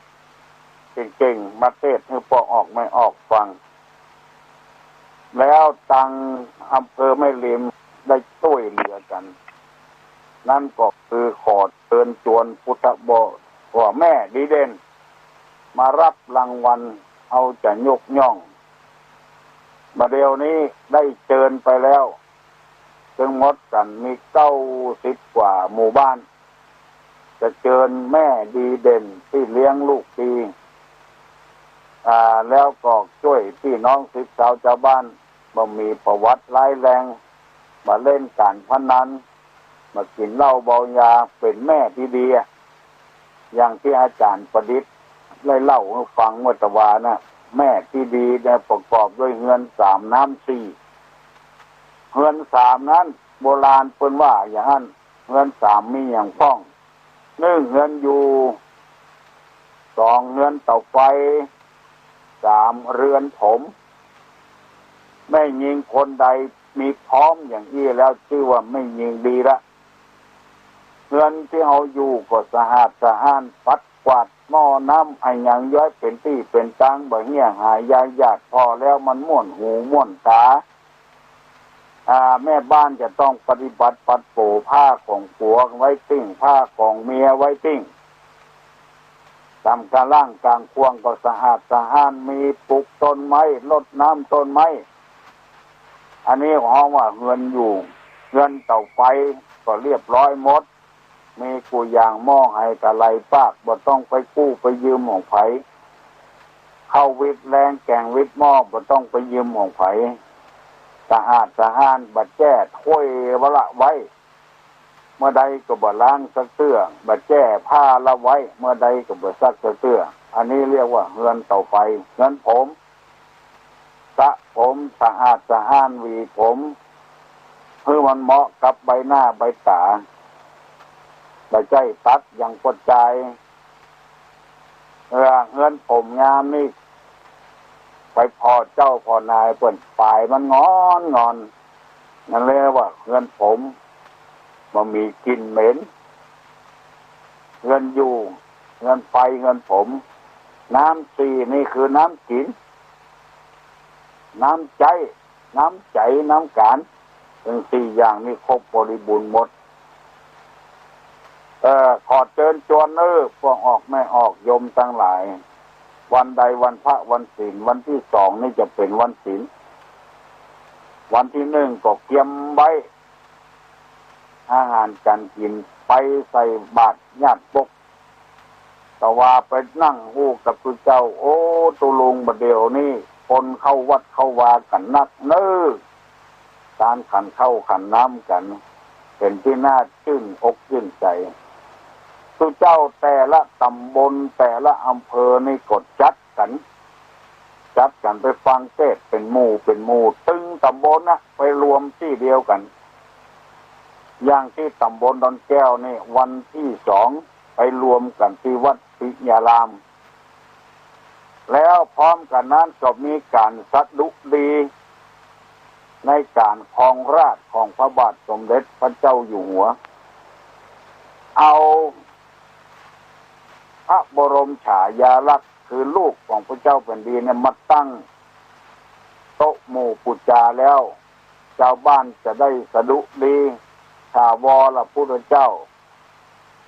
เก่งๆมาเทศให้พอออกไม่ออกฟังแล้วตังอำเภอแม่ริมได้ช่วยเหลือกันนั่นก็คือขอเชิญชวนพุทธบริษัทแม่ดีเด่นมารับรางวัลเอาจะยกย่องมาเดี๋ยวนี้ได้เชิญไปแล้วจึงหมดกันมี90 กว่าหมู่บ้านจะเชิญแม่ดีเด่นที่เลี้ยงลูกดีแล้วก็ช่วยพี่น้องศิษย์สาวชาวบ้านบ่มีประวัติร้ายแรงมาเล่นการพนันมากินเหล้าเมายาเป็นแม่ที่ดีอย่างที่อาจารย์ประดิษฐ์ได้เล่าให้ฟังเมื่อตะวานะแม่ที่ดีเนี่ยประกอบด้วยเฮือน3น้ำ4เฮือน3นั้นโบราณเพิ่นว่าอย่างนั้นเฮือน3มีอย่างพ้อง1เฮือนอยู่2เฮือนเตาไฟ3เรือนผมไม่ยิงคนใดมีพร้อมอย่างนี้แล้วชื่อว่าไม่ยิงดีละเฮือนที่เอาอยู่ก็สะอาดสะอ้านปัดกวาดหม้อน้ำไอ้หยังย้อยเป็นที่เป็นตังบ่เหี้ยหายาญาติพอแล้วมันม่วนหูม่วนตาแม่บ้านจะต้องปฏิบัติปัดโป่ผ้าของผัวไว้ติ้งผ้าของเมียไว้ติ้งตามกลางล่างกลางควงก็สะอาดสะอ้านมีปลูกต้นไม้รดน้ำต้นไม้อันนี้ของว่าเงินอยู่เงินเตาไฟก็เรียบร้อยหมดมีกูอย่างหม้อให้กะไหลปากบ่ต้องไปกู้ไปยืมของไผเข้าวิทย์แรงแกงวิทย์หม้อบ่ต้องไปยืมของไผสะอาดสะอ้านบัดแจ้ถ้วยวละไว้เมื่อใดก็บ่ล้างซักเสื้อบัดแจ้ผ้าละไว้เมื่อใดก็บ่ซักเสื้ออันนี้เรียกว่าเฮือนเตาไฟเฮือนผมสระผมสะอาดสะอ้านหวีผมเพื่อมันเหมาะกับใบหน้าใบตาใบใจตัดอย่างกดใจเงินผมงามนี่ไปพอเจ้าพอนายเปิ่นปลายมันงอนนั่นเรียกว่าเงินผมมันมีกลิ่นเหม็นเงินอยู่เงินไฟเงินผมน้ำ4นี่คือน้ำกินน้ำใจน้ำการทั้ง4อย่างนี้ครบบริบูรณ์หมดขอเชิญชวนพวกออกไม่ออกโยมทั้งหลายวันใดวันพระวันศีลวันที่2นี่จะเป็นวันศีลวันที่1ก็เตรียมไว้อาหารการกินไปใส่บาตรญาติปกแต่ว่าไปนั่งฮู้กับพระเจ้าโอ้ตุลุงบัดเดี๋ยวนี้คนเข้าวัดเข้าวากันนักการขันเข้าขันน้ำกันเป็นที่น่าชื่นอกชื่นใจพระเจ้าแต่ละตำบลแต่ละอำเภอนี่กดจัดกันไปฟังเทศน์เป็นหมู่ตึงตำบลนะไปรวมที่เดียวกันอย่างที่ตำบลดอนแก้วนี่วันที่2ไปรวมกันที่วัดปิยารามแล้วพร้อมกันนั้นก็มีการสดุดีในการครองราชย์ของพระบาทสมเด็จพระเจ้าอยู่หัวเอาพระบรมฉายาลักษณ์คือลูกของพระเจ้าแผ่นดินเนี่ยมาตั้งโต๊ะหมู่ปุจจาแล้วชาวบ้านจะได้สดุดีชาวรพุทธเจ้า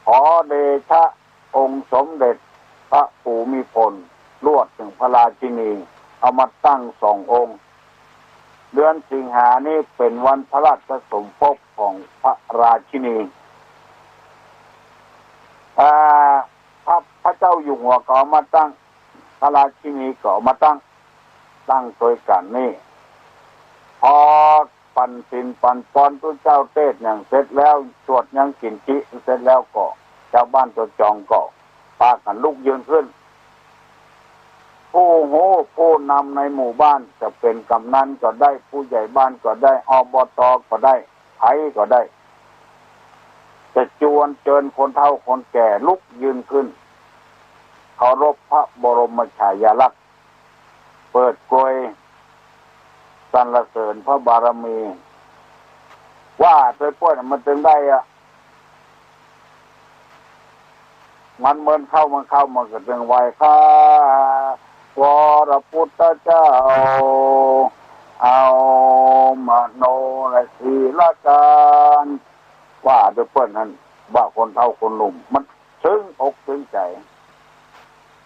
ขอเดชะองค์สมเด็จพระภูมิพลลวดถึงพระราชินีเอามาตั้ง2 องค์เดือนสิงหานี้เป็นวันพระราชสมภพของพระราชินีพระ ระเจ้าอยู่หัวก็มาตั้งพระราชินีก็มาตั้งโดยกันนี่พอปันสินปันปอนตุเจ้าเทศอย่างเสร็จแล้วสวดยังกินจิเสร็จแล้วก็เจ้าบ้านตัวจองก็พากันลุกยืนขึ้นผู้โหผู้นำในหมู่บ้านจะเป็นกำนันก็ได้ผู้ใหญ่บ้านก็ได้อบตก็ได้ไผก็ได้จะจวนเจิญคนเฒ่าคนแก่ลุกยืนขึ้นเคารพพระบรมฉายาลักษณ์เปิดกลวยสรรเสริญพระบารมีว่าโดยพวกมันถึงได้อะมันเหมือนเข้ามันก็ถึงไหวข้าวรพุทธเจ้าเอามโนและศีลการว่าโดยเพื่อนนั้นว่าคนเฒ่าคนหนุ่มมันซึ้งอกซึ้งใจ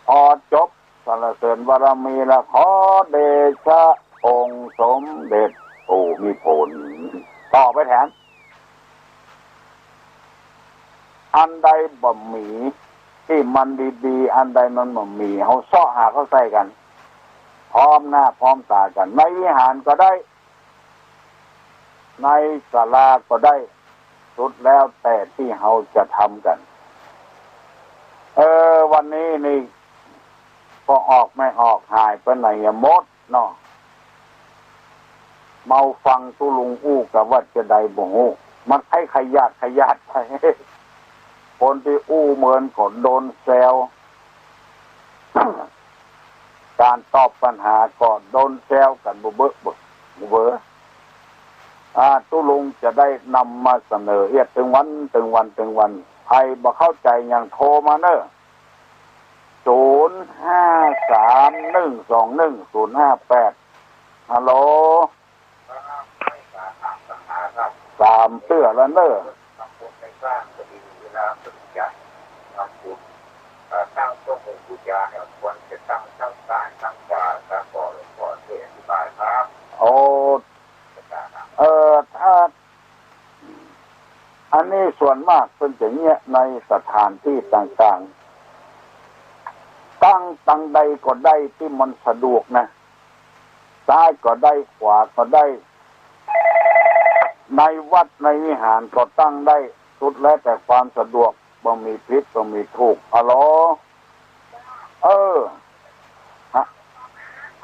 พอจบสรรเสริญบารมีละขอเดชะองค์สมเด็จผู้มีผลต่อไปแถมอันใดบ่มีที่มันดีๆอันใดมันบ่มีเขาซ้อหาเขาใส่กันพร้อมหน้าพร้อมตากันในวิหารก็ได้ในศาลาก็ได้สุดแล้วแต่ที่เขาจะทำกันวันนี้นี่พอออกไม่ออกหายไปไหนมดเนาะเมาฟังตุลุงอู้กับว่าจะได้บ่ฮู้มันให้ขยัดไปคนที่อู้เหมือนก็โดนแซว การตอบปัญหาก็โดนแซวกันเบ้อตุลุงจะได้นำมาเสนอเอียดถึงวันใครบ่เข้าใจอย่างโทรมาเนอะ0531210058ฮัลโหลตามเตื้อแล้วเนอะตั้งต้นบูชาเนี่ยควรจะตั้งทั้งสายทั้งขวาทั้งก่อนเทศบายครับถ้าอันนี้ส่วนมากเป็นอย่างเงี้ยในสถานที่ต่างๆตั้งใดก็ได้ที่มันสะดวกนะซ้ายก็ได้ขวาก็ได้ในวัดในวิหารก็ตั้งได้สุดแล้วแต่ความสะดวกบ่มีผิดบ่มีถูกอ๋อ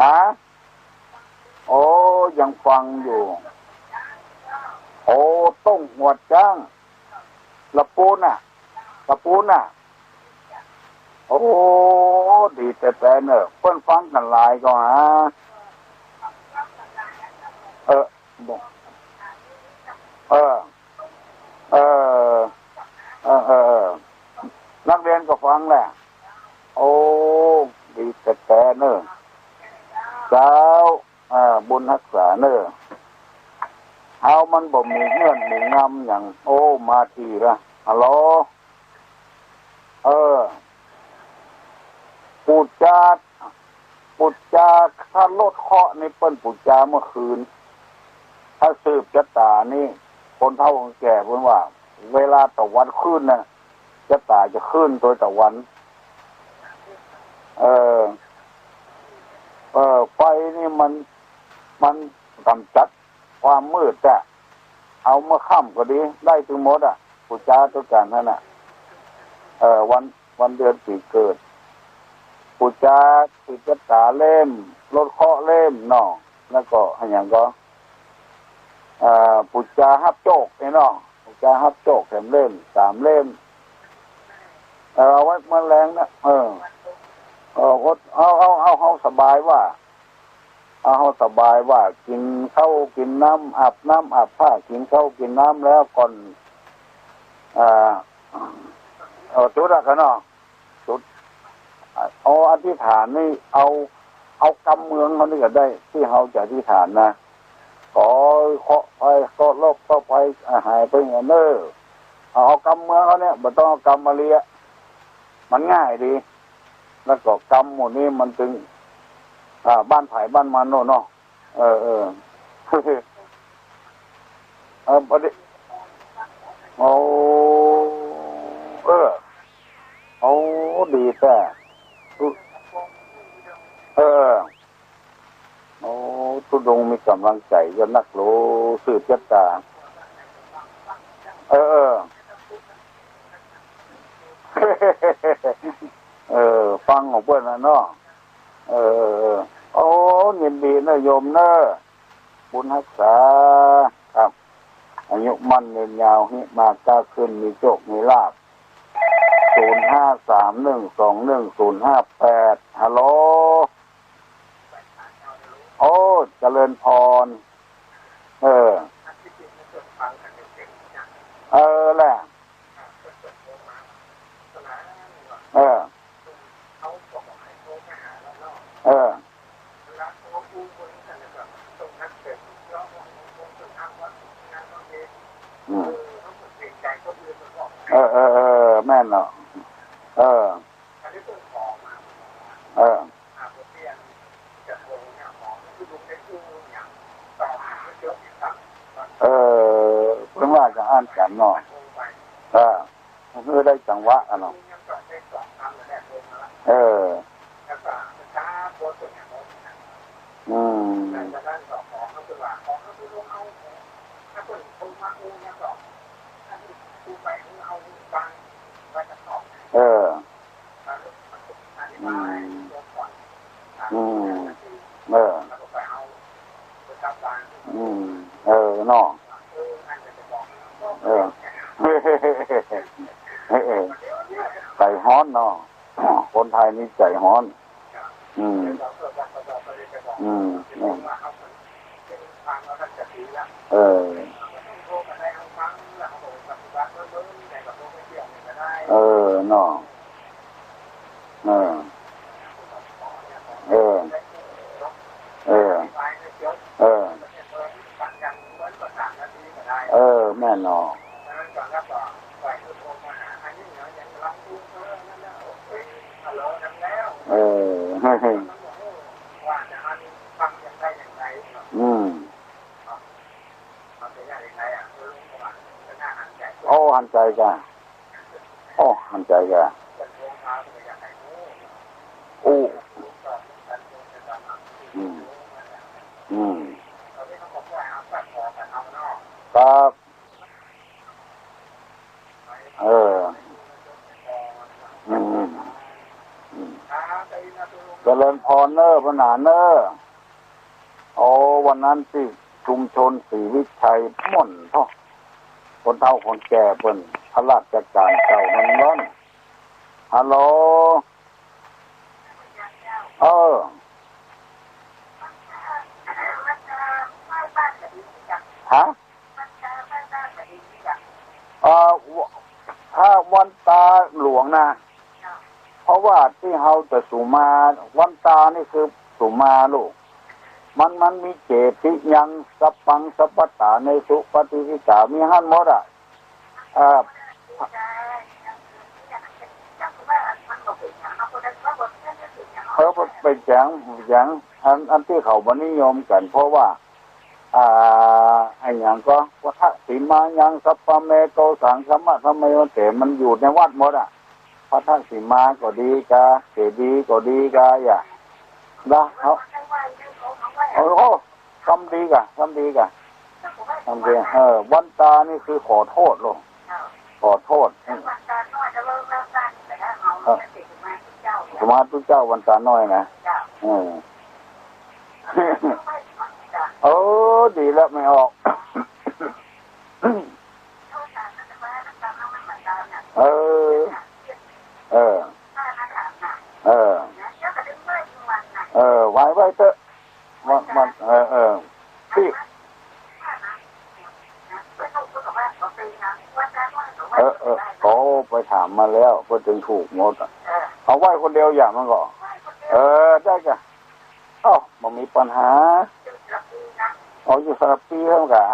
ฮะโอ้ยังฟังอยู่โอ้ต้งหัวจ้างละปูนน่ะโอ้ดีแต่เนอะเพิ่นฟังกันหลายก็ฮะนักเรียนก็ฟังแหละโอ้ดีแต่เนอะเจ้าบุญรักษาเนอะเอามันบ่มีเงื่อนมีงำอย่างโอ้มาทีละฮัลโหลปูจาถ้าลดเคาะนี่เปิ้นปูจาเมื่อคืนถ้าสืบชะตานี่คนเฒ่าคนแก่เพิ่นว่าเวลาตะวันขึ้นน่ะชะตาจะขึ้นโดยตะวันไฟนี่มันกำจัดความมืดแต่เอาเมื่อค่ำก็ดีได้ถึงหมดปูจาตัวกันนั่นน่ะวันเดือนปีเกิดปูจาติดชะตาเล่มลดเคาะเล่มเนาะแล้วก็อย่างก็ปุจจาฮับโจกเนาะปุจจาฮับโจก3 เล่ม3 เล่มเอาไว้แมลงนะเอาสบายว่าเอาสบายว่ากินข้าวกินน้ำอาบผ้ากินข้าวกินน้ำแล้วก่อนจุดกันเนาะจุดเอาอธิษฐานนี่เอากำเมืองเขานี่ก็ได้ที่เขาจะอธิษฐานนะขอเคาะไปก็ลบก็ไปหายไปเงี้ยเนอเอากำเมืองเขาเนี่ยไม่ต้องเอากำมาเลียมันง่ายดีแล้วก็กำหมดนี้มันถึงบ้านไผ่บ้านมันโน่เนาะประเดี๋ยวเอาดี แต่เออโอ้ทุดงมีกำลังใจก็นักโลสืบจัตตาเออฟังของเพื่อนนะเนาะโอ้ยินดีนะโยมเนอะบุญรักษาครับอายุมั่นยืนยาวหิมากก้าขึ้นมีโชคมีลาภ0531210588ฮัลโหลโอ้เจริญพรแหละแม่นเนาะเพิ่งว่าจะอ่านกันเนาะคือได้จังหวะเนาะเนาะใจฮ้อนเนาะคนไทยนี่ใจฮ้อนเนาะแม่นเนาะโอ้หันใจกันโอ้ครับเจริญพรเนอร์พนาเนอร์โอ้วันนั้นที่ชุมชนศรีวิชัยม่อนท่อคนเฒ่าคนแก่เปิ้นพระราชการเก่ามันร้อนฮัลโหลฮะถ้าวันตาหลวงนะเพราะว่าที่เฮาจะสุมาวันตานี่คือสุมาลูกมันมีเจติยังสัพพังสัพพตาในสุปฏิวิกามีหันหมดอ่ะไปแจ้งอันที่เขาบ่นิยมกันเพราะว่าไอ้อย่างก็วัฏสีมายังสัพพเมโตสังฆมะทำไมมันเถมันอยู่ในวัดหมดอ่ะพระทักษิมาก็ดีกาเจดีย์ก็ดีกาอย่านะเขาทำดีกะวันตานี่คือขอโทษลงขอโทษสมาธุเจ้าวันตาน้อยนะดีแล้วไม่ออกไว้เถอะมันที่เขาไปถามมาแล้วก็จึงถูกหมดเอาไว้คนเดียวอย่างมันก็ได้จ้ะมันมีปัญหาอยู่สลับปีเท่ากัน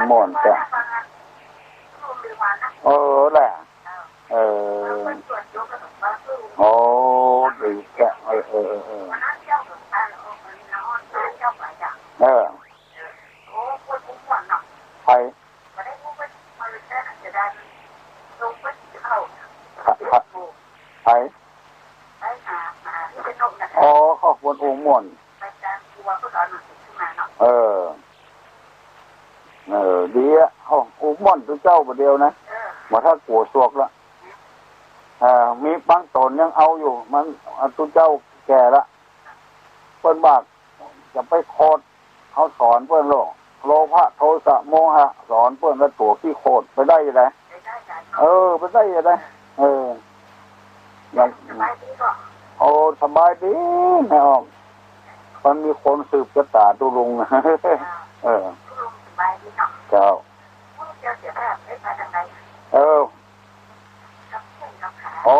หมอนจ้ะแหละดีจ้ะไป ม่อนตัวเจ้าประเดียวนะว่าถ้ากลัวสวกละมีบางตนยังเอาอยู่มันตัวเจ้าแก่ละเปิ้นบากจะไปโคดเขาสอนเปิ้นโลภะโทสะโมหะสอนเปิ้นแล้วตัวที่โคดไปได้ยังไงไปได้ยังไงอย่างโอ้สบายดีไม่ออกมันมีคนสืบชะตาตุลุงเจ้าโอ้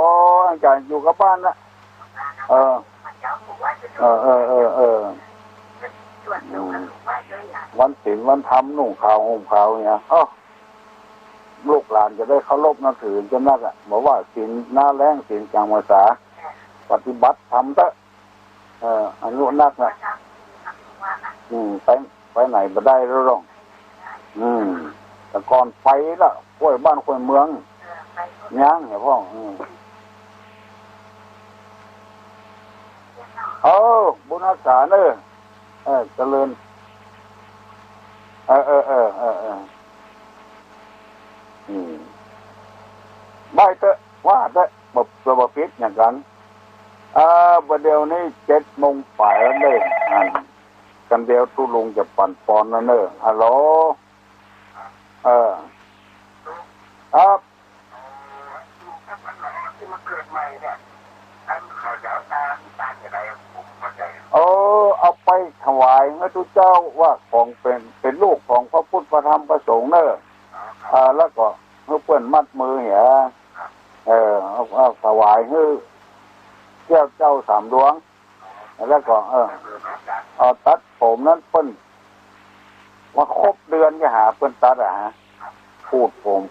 อาจารย์อยู่กับบ้านนะวันศีลวันธรรมนุ่งขาวห่มขาวเนี่ยลูกหลานจะได้เคารพนับถือจนนักบอกว่าศีลหน้าแรงศีลกลางภาษาปฏิบัติทำเถอะอายุนักนะไปไหนมาได้แล้วหรอกแต่ก่อนไปละค่อยบ้านค่อยเมืองย่างเนี่ยพ่อบุญรักษาเนอะเจริญได้เถอะว่าเถอะบบพิษอย่างกันประเดี๋ยวนี้7:00 ไปแล้วเลยกันเดียวตุลุงจะปั่นปอนแล้วเนอะฮัลโหลครับเอาไปถวายพระทุเจ้าว่าของเป็นลูกของพระพุทธพระธรรมพระสงฆ์เนอะแล้วก็เมื่อเปิ้นมัดมือเหี้ยเอาถวายให้เจ้า3 ดวงแล้วก็เอาตัดผมนั้นเปิ้นว่าครบเดือนก็หาเปิ้นตัดพูดผม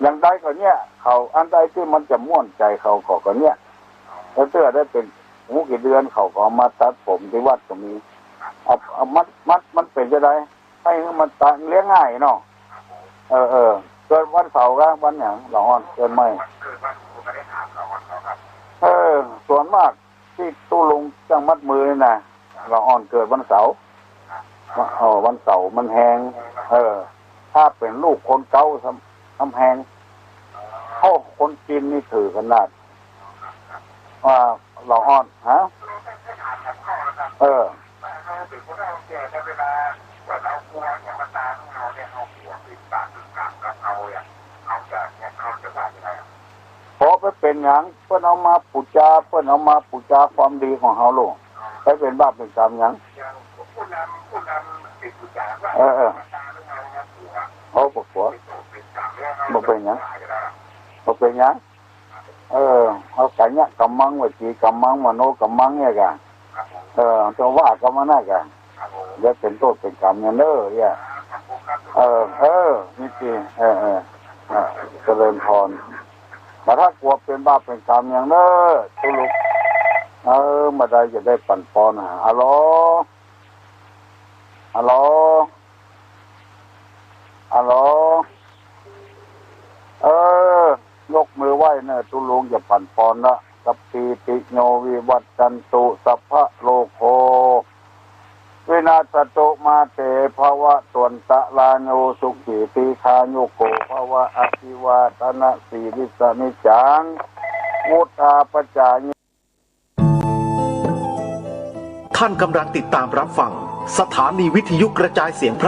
อย่างใดก็เนี่ยเขาอันใดที่มันจะม่วนใจเขาก็เนี่ยแล้วเสื้อได้เป็นหูกี่เดือนเขาก็มาตัดผมที่วัดก็มีเอามัดมันเป็นจะได้ให้มันตัดเลี้ยงง่ายเนาะเกิดวันเสาร์ก็วันอย่างหลองอ่อนเกินไม่ส่วนมากที่ตู้ลุงจังมัดมือนี่นะหลองอ่อนเกิดวันเสาร์วันเสาร์มันแหงถ้าเป็นลูกคนเก่าทำแหงคนจีนนี่ถือขนาดว่าหลองอ่อนพอไปเป็นหยังเพิ่นเอามาปูจาความดีของเฮาลูกไปเป็นบาปเป็นกรรมหยังบ่เป็นหยังเอาไก่เนี่ยกำมังวิจีกำมังมโนกำมังเนี่ยกันจะว่ากำมังน่ะกันจะเป็นโทษเป็นกรรมเนี่ยเด้อเนี่ยนี่สิเจริญพรแต่ถ้ากลัวเป็นบาปเป็นกรรมอย่างเด้อตุลุกมาได้จะได้ปั่นปอนฮัลโหลยกมือไหว้เนอะตุลุงอย่าปั่นปอนละสัพพิติโยวิวัตชันตุสัพพะโลกโควินาศโตมาเตภวะตวนตะลาโยสุขีติคาโยโกภวะอภิวาทนะสีริสนิจังวุฒาปจายท่านกำลังติดตามรับฟังสถานีวิทยุกระจายเสียงพระ